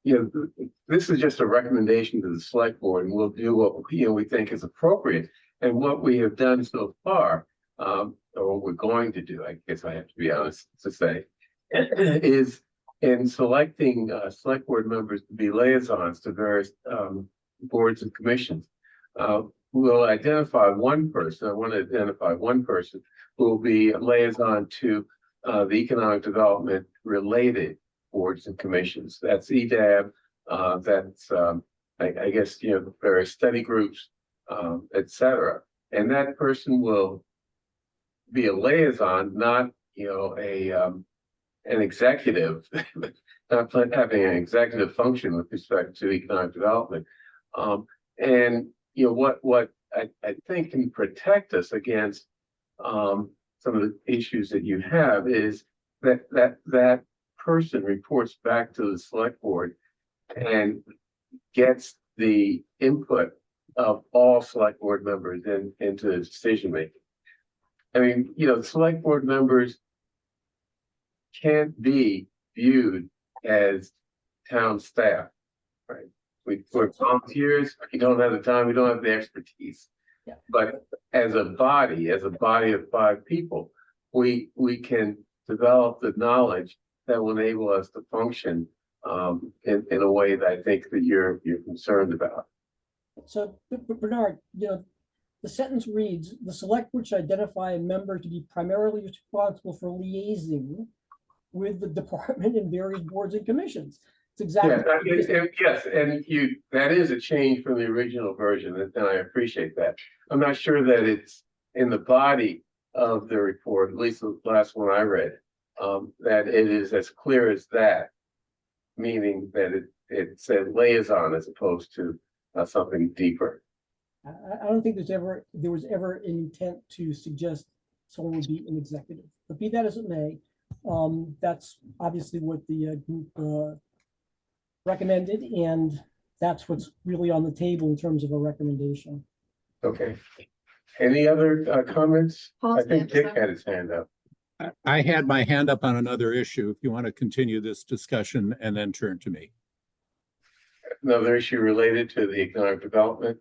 You know, this is just a recommendation to the select board, and we'll do what we think is appropriate. And what we have done so far, or what we're going to do, I guess I have to be honest to say, is in selecting select board members to be liaisons to various boards and commissions. We'll identify one person. I want to identify one person who will be a liaison to the economic development related boards and commissions. That's EDAB. That's I guess various study groups, etc. And that person will be a liaison, not an executive, not having an executive function with respect to economic development. And what I think can protect us against some of the issues that you have is that person reports back to the select board and gets the input of all select board members into the decision making. I mean, select board members can't be viewed as town staff, right? We're volunteers. We don't have the time. We don't have the expertise. Yeah. But as a body of 5 people, we can develop the knowledge that will enable us to function in a way that I think that you're concerned about. So, Bernard, the sentence reads, the select board should identify a member to be primarily responsible for liaising with the department and various boards and commissions. It's exactly. Yes, and that is a change from the original version, and I appreciate that. I'm not sure that it's in the body of the report, at least the last one I read, that it is as clear as that, meaning that it said liaison as opposed to something deeper. I don't think there was ever an intent to suggest someone would be an executive, but be that as it may, that's obviously what the group recommended, and that's what's really on the table in terms of a recommendation. Okay. Any other comments? Paul's I think hand Dick is had his hand up. I had my hand up on another issue. If you want to continue this discussion and then turn to me. Another issue related to the economic development.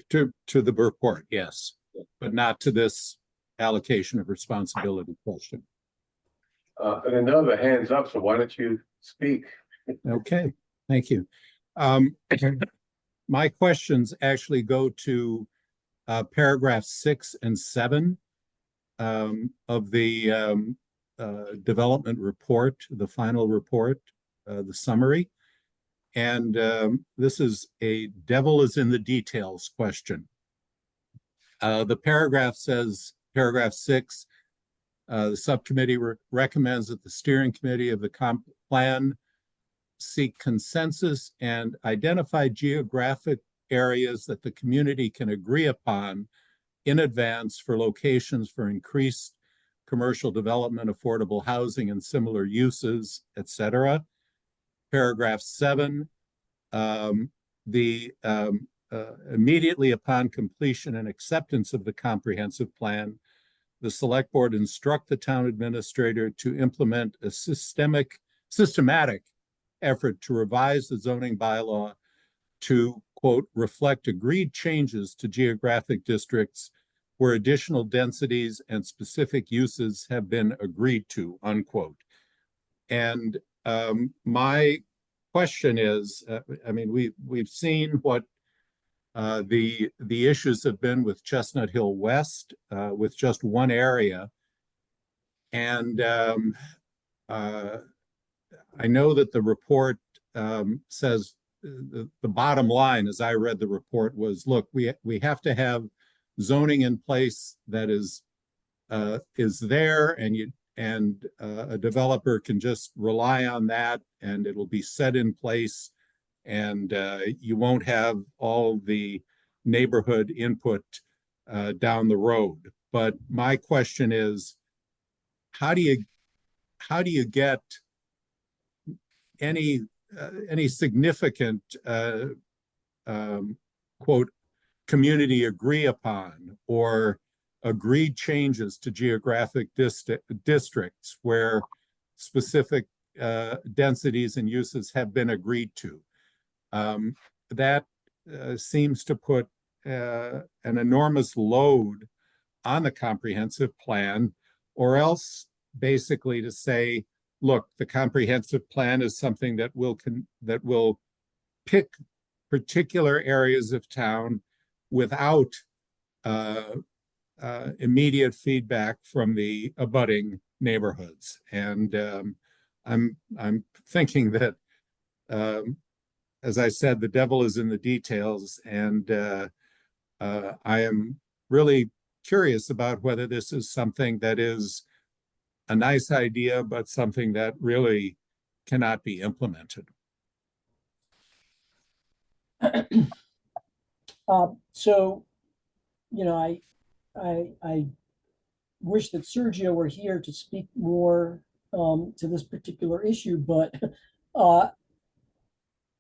To the report, yes, but not to this allocation of responsibility question. And I know the hand's up, so why don't you speak? Okay, thank you. My questions actually go to paragraphs 6 and 7 of the development report, the final report, the summary. And this is a devil is in the details question. The paragraph says, paragraph 6, the subcommittee recommends that the steering committee of the comp plan seek consensus and identify geographic areas that the community can agree upon in advance for locations for increased commercial development, affordable housing, and similar uses, etc. Paragraph 7, immediately upon completion and acceptance of the comprehensive plan, the select board instruct the town administrator to implement a systematic effort to revise the zoning bylaw to, quote, reflect agreed changes to geographic districts where additional densities and specific uses have been agreed to, unquote. And my question is, I mean, we've seen what the issues have been with Chestnut Hill West, with just one area. And I know that the report says the bottom line, as I read the report, was, look, we have to have zoning in place that is there, and a developer can just rely on that, and it'll be set in place and you won't have all the neighborhood input down the road. But my question is, how do you get any significant quote community agree upon or agreed changes to geographic districts where specific densities and uses have been agreed to? That seems to put an enormous load on the comprehensive plan, or else basically to say, look, the comprehensive plan is something that will pick particular areas of town without immediate feedback from the abutting neighborhoods. And I'm thinking that, as I said, the devil is in the details, and I am really curious about whether this is something that is a nice idea, but something that really cannot be implemented. So, I wish that Sergio were here to speak more to this particular issue, but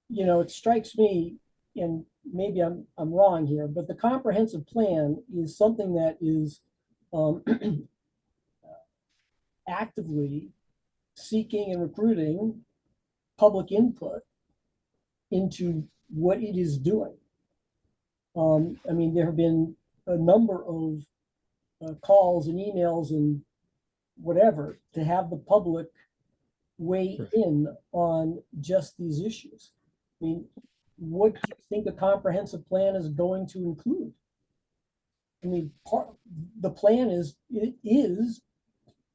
it strikes me, and maybe I'm wrong here, but the comprehensive plan is something that is actively seeking and recruiting public input into what it is doing. There have been a number of calls and emails and whatever to have the public weigh in on just these issues. What do you think a comprehensive plan is going to include? The plan is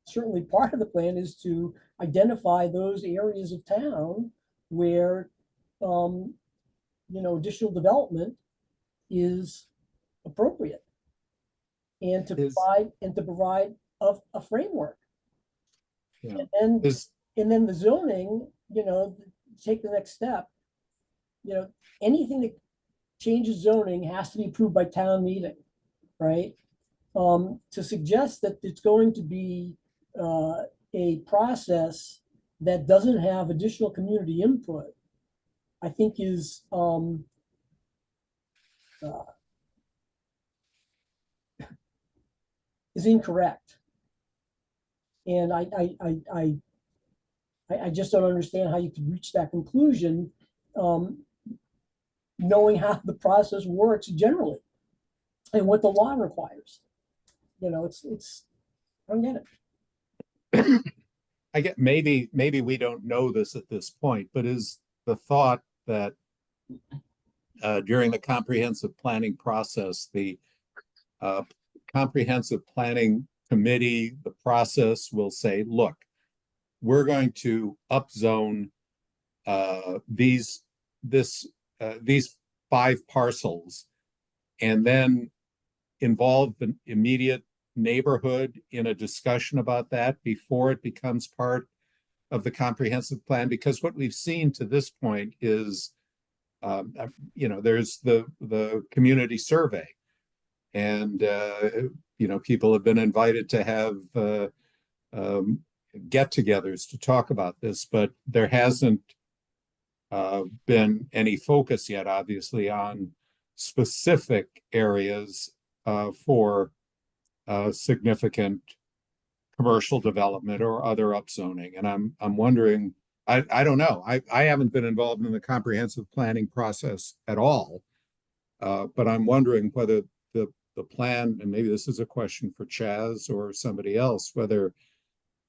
certainly part of the plan is to identify those areas of town where additional development is appropriate, and to provide a framework. Yeah. And then the zoning, take the next step. Anything that changes zoning has to be approved by town meeting, right? To suggest that it's going to be a process that doesn't have additional community input, I think is incorrect. And I just don't understand how you could reach that conclusion, knowing how the process works generally and what the law requires. It's I don't get it. I get maybe we don't know this at this point, but is the thought that during the comprehensive planning process, the comprehensive planning committee, the process will say, look, we're going to upzone these 5 parcels, and then involve the immediate neighborhood in a discussion about that before it becomes part of the comprehensive plan? Because what we've seen to this point is, there's the community survey, and people have been invited to have get-togethers to talk about this, but there hasn't been any focus yet, obviously, on specific areas for significant commercial development or other upzoning. And I'm wondering, I don't know. I haven't been involved in the comprehensive planning process at all, but I'm wondering whether the plan, and maybe this is a question for Chaz or somebody else, whether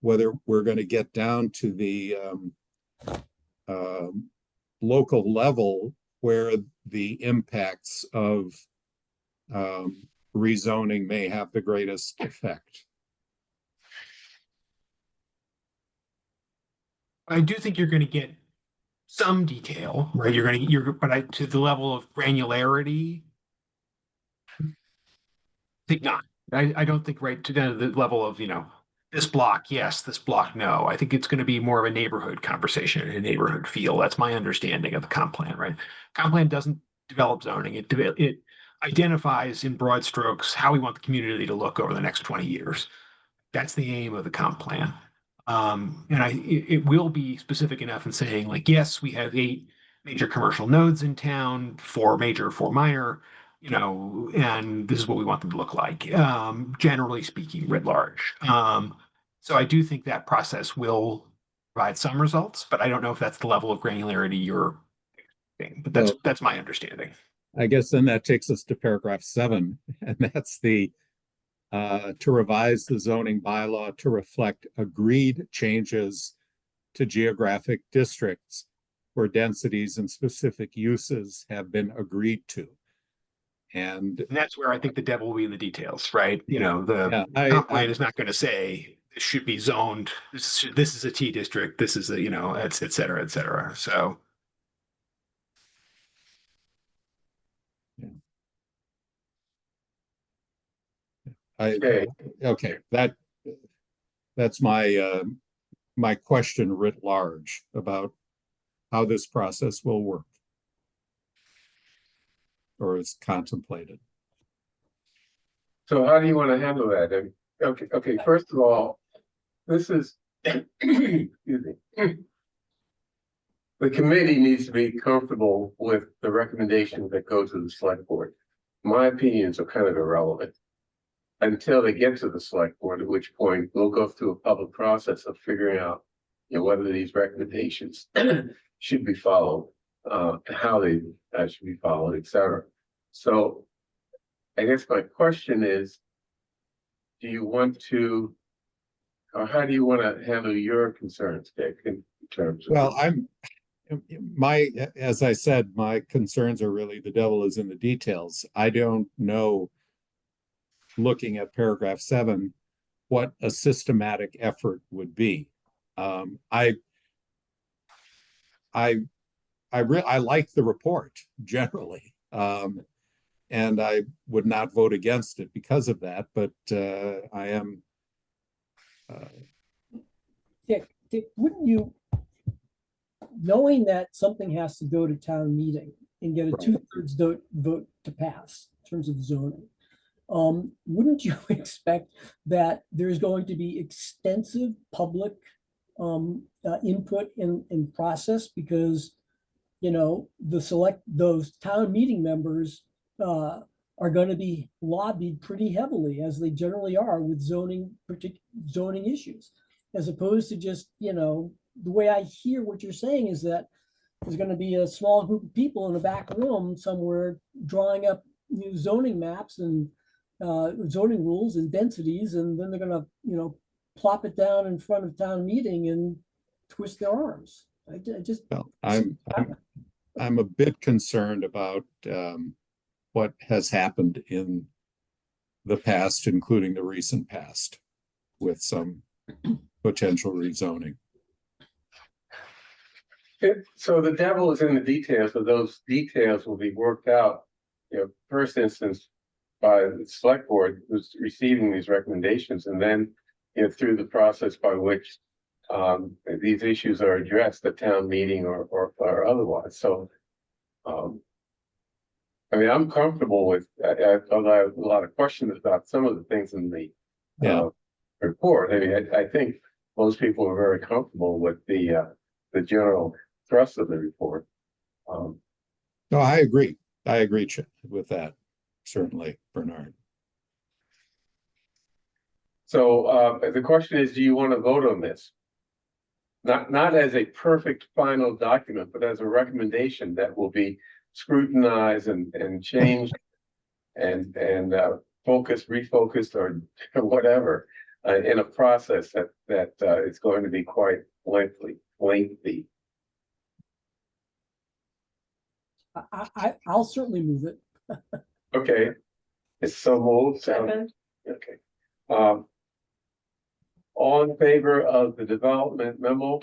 we're going to get down to the local level where the impacts of rezoning may have the greatest effect. I do think you're going to get some detail, right? But to the level of granularity, I think not. I don't think right to the level of, this block, yes, this block, no. I think it's going to be more of a neighborhood conversation, a neighborhood feel. That's my understanding of the comp plan, right? Comp plan doesn't develop zoning. It identifies in broad strokes how we want the community to look over the next 20 years. That's the aim of the comp plan. And it will be specific enough in saying, like, yes, we have 8 major commercial nodes in town, 4 major, 4 minor, and this is what we want them to look like, generally speaking, writ large. So I do think that process will provide some results, but I don't know if that's the level of granularity you're expecting. But that's my understanding. I guess then that takes us to paragraph 7, and that's the to revise the zoning bylaw to reflect agreed changes to geographic districts where densities and specific uses have been agreed to. And that's where I think the devil will be in the details, right? The comp plan is not going to say this should be zoned. This is a T district. This is a, et cetera, et cetera. So. Okay, that's my my question writ large about how this process will work or is contemplated. So how do you want to handle that? Okay, first of all, this is, excuse me. The committee needs to be comfortable with the recommendations that go to the select board. My opinions are kind of irrelevant until they get to the select board, at which point we'll go through a public process of figuring out, whether these recommendations should be followed, how they should be followed, et cetera. So I guess my question is, do you want to, or how do you want to handle your concerns, Dick, in terms of? Well, as I said, my concerns are really the devil is in the details. I don't know, looking at paragraph 7, what a systematic effort would be. I like the report generally, and I would not vote against it because of that. But I am. Dick, wouldn't you, knowing that something has to go to town meeting and get a 2/3 vote to pass in terms of zoning, wouldn't you expect that there's going to be extensive public input in process, because those town meeting members are going to be lobbied pretty heavily, as they generally are with zoning issues, as opposed to just, the way I hear what you're saying is that there's going to be a small group of people in the back room somewhere drawing up new zoning maps and zoning rules and densities, and then they're going to, plop it down in front of town meeting and twist their arms. I'm a bit concerned about what has happened in the past, including the recent past, with some potential rezoning. So the devil is in the details, so those details will be worked out, first instance by the select board who's receiving these recommendations, and then through the process by which these issues are addressed at town meeting or otherwise. So I'm comfortable with, although I have a lot of questions about some of the things in the report. I think most people are very comfortable with the general thrust of the report. No, I agree. I agree with that. Certainly, Bernard. So the question is, do you want to vote on this? Not as a perfect final document, but as a recommendation that will be scrutinized and changed and refocused or whatever in a process that is going to be quite lengthy. I'll certainly move it. Okay, it's so moved. Second. Okay. All in favor of the development memo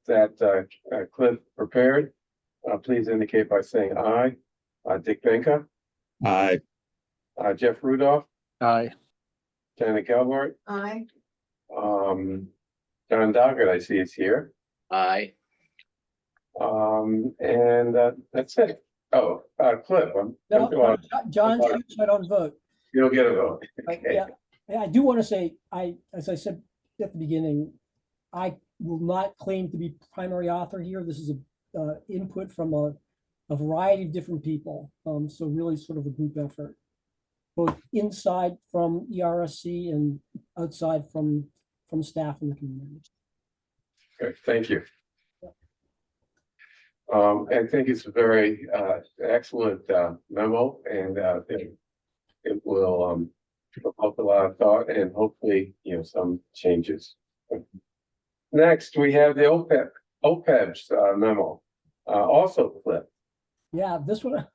that Cliff prepared, please indicate by saying aye. Dick Benka. Aye. Jeff Rudolph. Aye. Janet Galbart. Aye. John Doggett, I see is here. Aye. And that's it. Oh, Cliff, No, go on. John's here, so I don't vote. You don't get a vote. But Okay. yeah, I do want to say, as I said at the beginning, I will not claim to be primary author here. This is a input from a variety of different people. So really sort of a group effort, both inside from ERSC and outside from staff and the community. Okay, thank you. I think it's a very excellent memo, and it will provoke a lot of thought and hopefully, some changes. Next, we have the OPEB's memo, also Cliff. Yeah, this one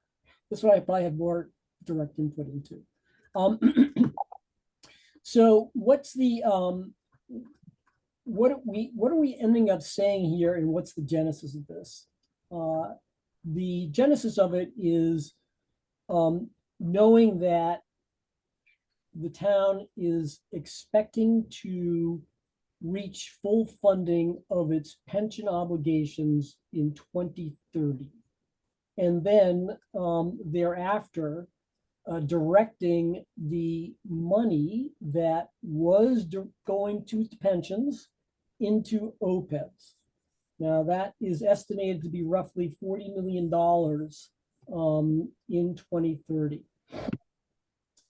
I probably have more direct input into. So what's the what are we ending up saying here, and what's the genesis of this? The genesis of it is knowing that the town is expecting to reach full funding of its pension obligations in 2030. And then thereafter, directing the money that was going to pensions into OPEBs. Now that is estimated to be roughly $40 million in 2030.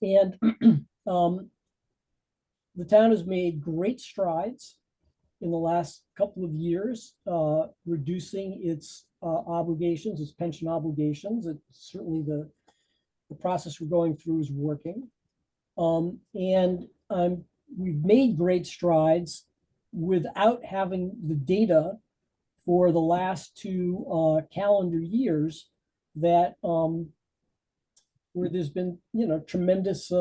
And the town has made great strides in the last couple of years, reducing its obligations, its pension obligations. It's certainly the process we're going through is working. We've made great strides without having the data for the last 2 calendar years that where there's been tremendous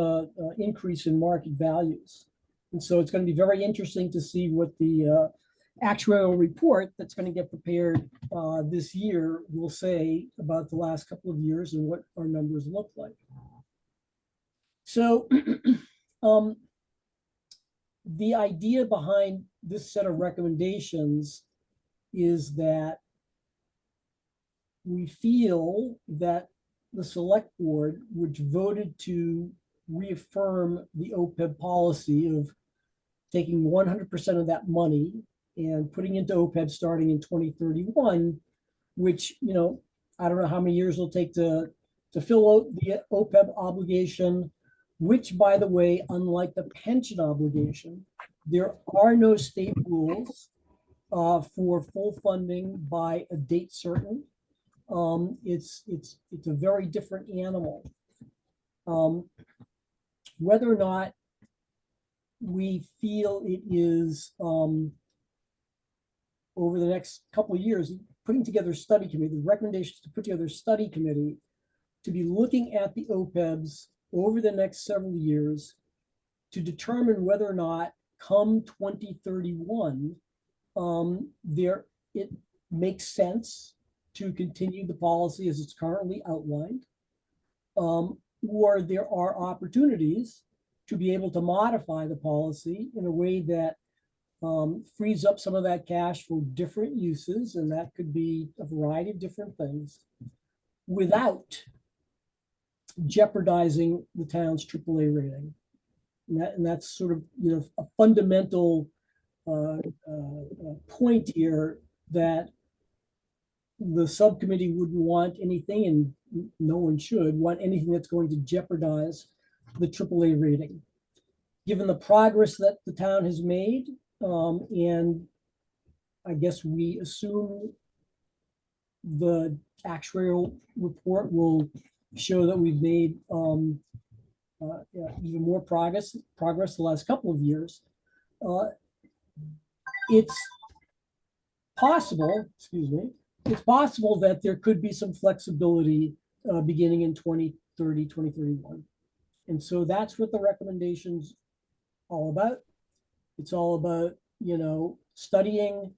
increase in market values. And so it's going to be very interesting to see what the actuarial report that's going to get prepared this year will say about the last couple of years and what our numbers look like. So the idea behind this set of recommendations is that we feel that the select board, which voted to reaffirm the OPEB policy of taking 100% of that money and putting into OPEB starting in 2031, which, I don't know how many years it'll take to fill out the OPEB obligation, which, by the way, unlike the pension obligation, there are no state rules for full funding by a date certain. It's a very different animal. Whether or not we feel it is over the next couple of years, putting together a study committee, the recommendations to put together a study committee to be looking at the OPEBs over the next several years to determine whether or not come 2031, it makes sense to continue the policy as it's currently outlined, or there are opportunities to be able to modify the policy in a way that frees up some of that cash for different uses, and that could be a variety of different things, without jeopardizing the town's AAA rating. And that's sort of a fundamental point here, that the subcommittee wouldn't want anything, and no one should want anything that's going to jeopardize the AAA rating. Given the progress that the town has made, and I guess we assume the actuarial report will show that we've made even more progress the last couple of years. It's possible, it's possible that there could be some flexibility beginning in 2030, 2031. And so that's what the recommendation's all about. It's all about, studying,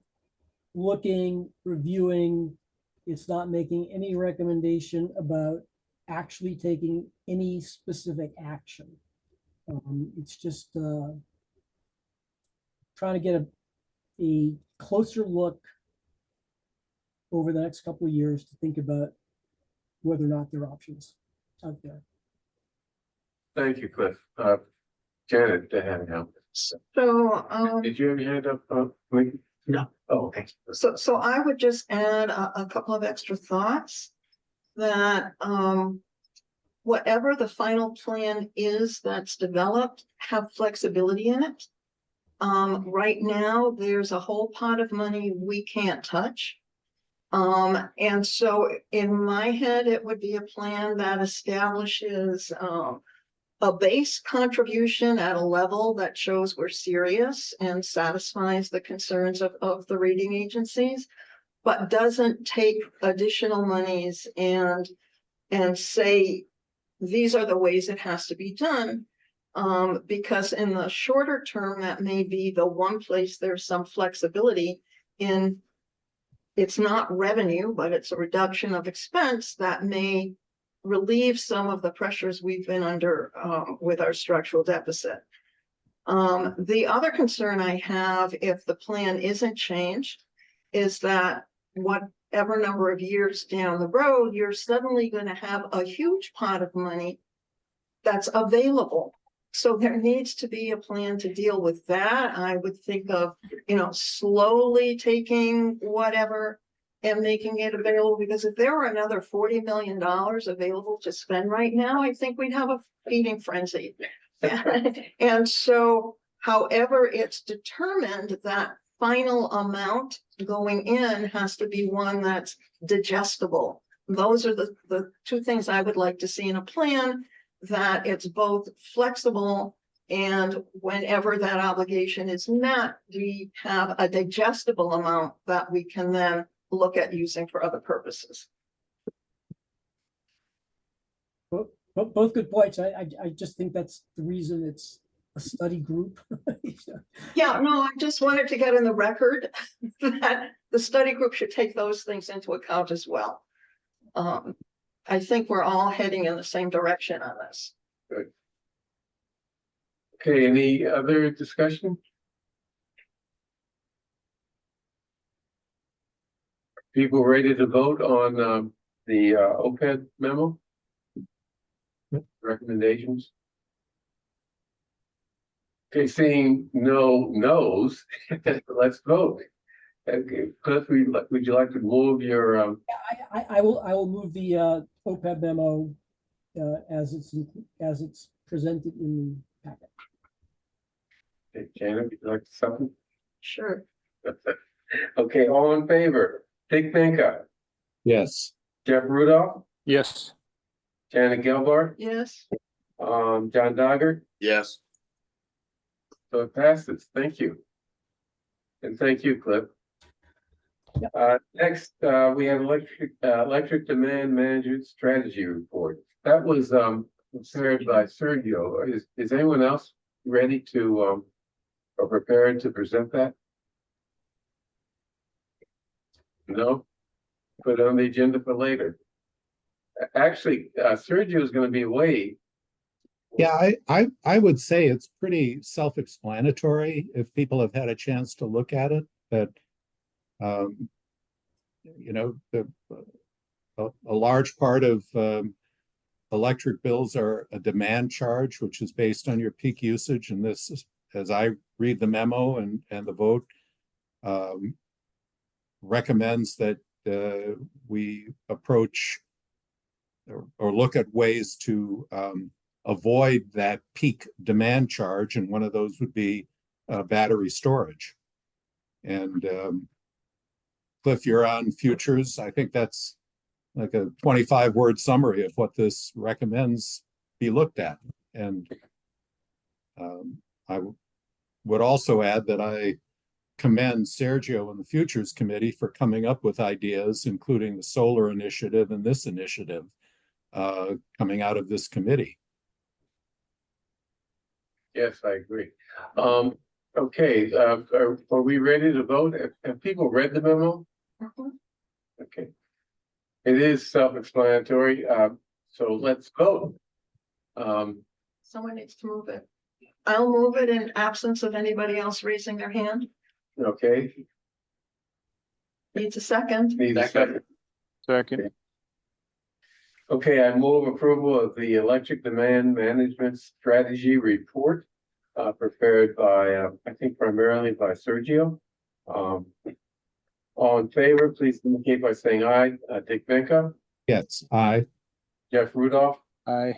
looking, reviewing. It's not making any recommendation about actually taking any specific action. It's just trying to get a closer look over the next couple of years to think about whether or not there are options out there. Thank you, Cliff. Janet, to have help. So, Did you have your hand up? Lee? No. Oh, okay. so I would just add a couple of extra thoughts that, whatever the final plan is that's developed, have flexibility in it. Right now, there's a whole pot of money we can't touch. And so in my head, it would be a plan that establishes, a base contribution at a level that shows we're serious and satisfies the concerns of the rating agencies, but doesn't take additional monies and say, these are the ways it has to be done. Because in the shorter term, that may be the one place there's some flexibility in. It's not revenue, but it's a reduction of expense that may relieve some of the pressures we've been under with our structural deficit. The other concern I have, if the plan isn't changed, is that whatever number of years down the road, you're suddenly going to have a huge pot of money that's available. So there needs to be a plan to deal with that. I would think of, slowly taking whatever and making it available, because if there were another $40 million available to spend right now, I think we'd have a feeding frenzy. And so, however it's determined, that final amount going in has to be one that's digestible. Those are the two things I would like to see in a plan, that it's both flexible, and whenever that obligation is met, we have a digestible amount that we can then look at using for other purposes. Both good points. I just think that's the reason it's a study group. Yeah, no, I just wanted to get in the record that the study group should take those things into account as well. I think we're all heading in the same direction on this. Good. Okay, any other discussion? People ready to vote on the OPEB memo? Recommendations? Okay, seeing no no's, let's vote. Okay, Cliff, would you like to move your I will move the OPEB memo as it's presented in the packet. okay, Janet, would you like to something? Sure. Okay, all in favor? Dick Benka, Yes. Jeff Rudolph, Yes. Janet Gelbar, Yes. John Dogger. Yes. So it passes. Thank you. And thank you, Cliff. Next, we have electric demand management strategy report. That was prepared by Sergio. Is anyone else ready to or prepared to present that? No? Put it on the agenda for later. Actually, Sergio is going to be away. Yeah, I would say it's pretty self-explanatory if people have had a chance to look at it, that a large part of electric bills are a demand charge, which is based on your peak usage. And this is, as I read the memo and the vote, recommends that we approach or look at ways to avoid that peak demand charge, and one of those would be battery storage. And Cliff, you're on futures. I think that's like a 25-word summary of what this recommends be looked at. And I would also add that I commend Sergio and the Futures Committee for coming up with ideas, including the solar initiative and this initiative coming out of this committee. Yes, I agree. Okay, are we ready to vote? Have people read the memo? Mhm. Okay. It is self-explanatory, so let's vote. Someone needs to move it. I'll move it in absence of anybody else raising their hand. Okay, Needs a second. need a second. Second. Okay, I move approval of the electric demand management strategy report. Prepared by, I think primarily by Sergio. All in favor, please indicate by saying aye. Dick Benka, Yes, aye. Jeff Rudolph, Aye.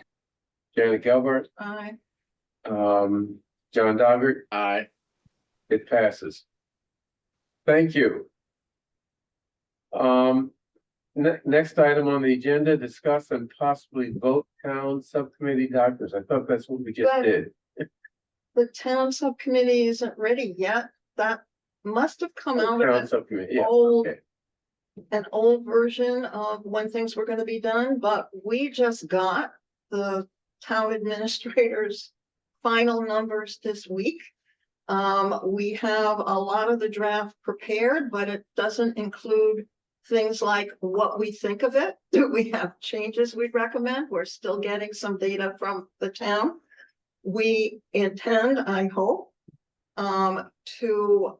Janet Gelbert, Aye. John Doggart. Aye. It passes. Thank you. Next item on the agenda, discuss and possibly vote town subcommittee doctors. I thought that's what we just But- did. The town subcommittee isn't ready yet. That must have come out Town of subcommittee, yeah, old, okay. an old version of when things were gonna be done, but we just got the town administrator's final numbers this week. We have a lot of the draft prepared, but it doesn't include things like what we think of it. Do we have changes we'd recommend? We're still getting some data from the town. We intend, I hope, to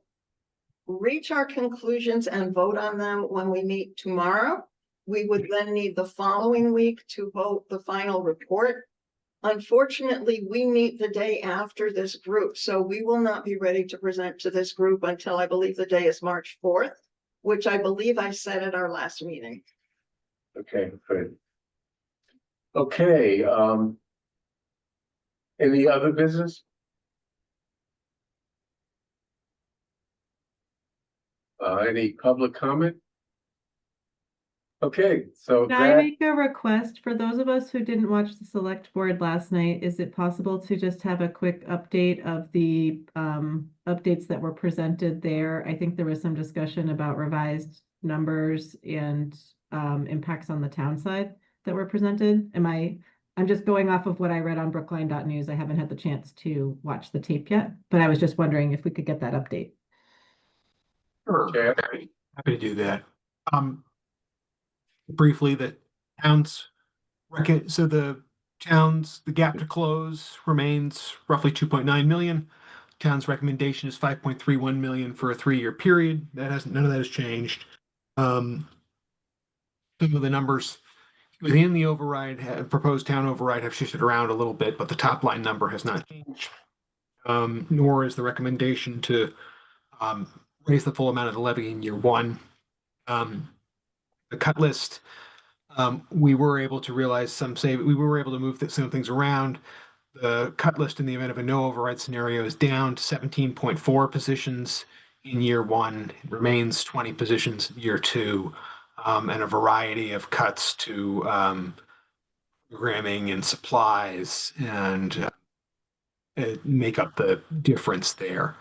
reach our conclusions and vote on them when we meet tomorrow. We would then need the following week to vote the final report. Unfortunately, we meet the day after this group, so we will not be ready to present to this group until I believe the day is March 4th, which I believe I said at our last meeting. Okay, good. Okay, any other business? Any public comment? Okay, so Can I that, make a request for those of us who didn't watch the select board last night? Is it possible to just have a quick update of the updates that were presented there? I think there was some discussion about revised numbers and impacts on the town side that were presented. I'm just going off of what I read on brookline.news. I haven't had the chance to watch the tape yet, but I was just wondering if we could get that update. Sure. Chair. Happy to do that. Briefly, the towns so the gap to close remains roughly 2.9 million. Town's recommendation is 5.31 million for a 3-year period. None of that has changed. Some of the numbers within the proposed town override have shifted around a little bit, but the top line number has not changed. Nor is the recommendation to raise the full amount of the levy in year 1. The cut list, we were able to realize we were able to move some things around. The cut list in the event of a no override scenario is down to 17.4 positions in year 1. It remains 20 positions in year 2, and a variety of cuts to programming and supplies and make up the difference there.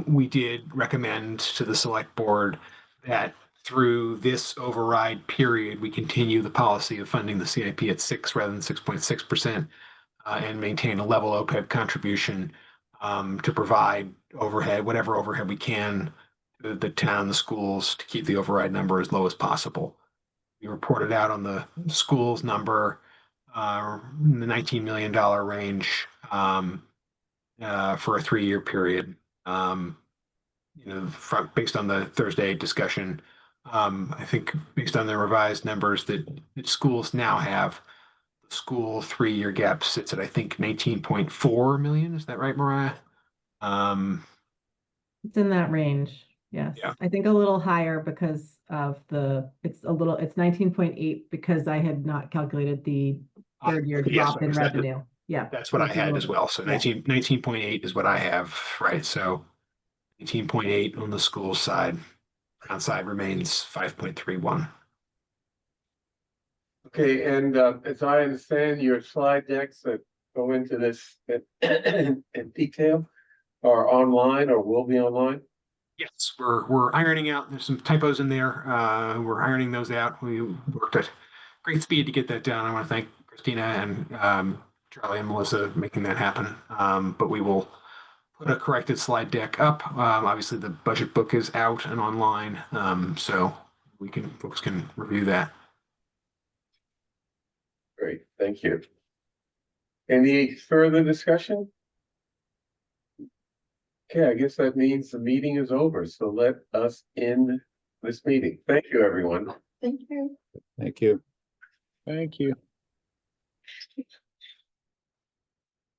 We did recommend to the select board that through this override period, we continue the policy of funding the CIP at 6 rather than 6.6%, and maintain a level OPEB contribution to provide whatever overhead we can to the town, the schools, to keep the override number as low as possible. We reported out on the schools number in the $19 million range for a 3-year period. Based on the Thursday discussion, I think based on the revised numbers that schools now have, the school 3-year gap sits at, I think, 19.4 million. Is that right, Mariah? It's in that range. Yes. Yeah. I think a little higher because of it's 19.8 because I had not calculated the third year Yes, drop in revenue. Yeah. that's what I It's a had little as well. So yeah. 19.8 is what I have, right? So 19.8 on the school side. Town side remains 5.31. okay, and as I understand, your slide decks that go into this in detail are online or will be online. Yes, we're ironing out. There's some typos in there. We're ironing those out. We worked at great speed to get that done. I want to thank Christina and Charlie and Melissa making that happen. But we will put a corrected slide deck up. Obviously, the budget book is out and online, so folks can review that. Great, thank you. Any further discussion? Okay, I guess that means the meeting is over, so let us end this meeting. Thank you, everyone. Thank you. Thank you. Thank you.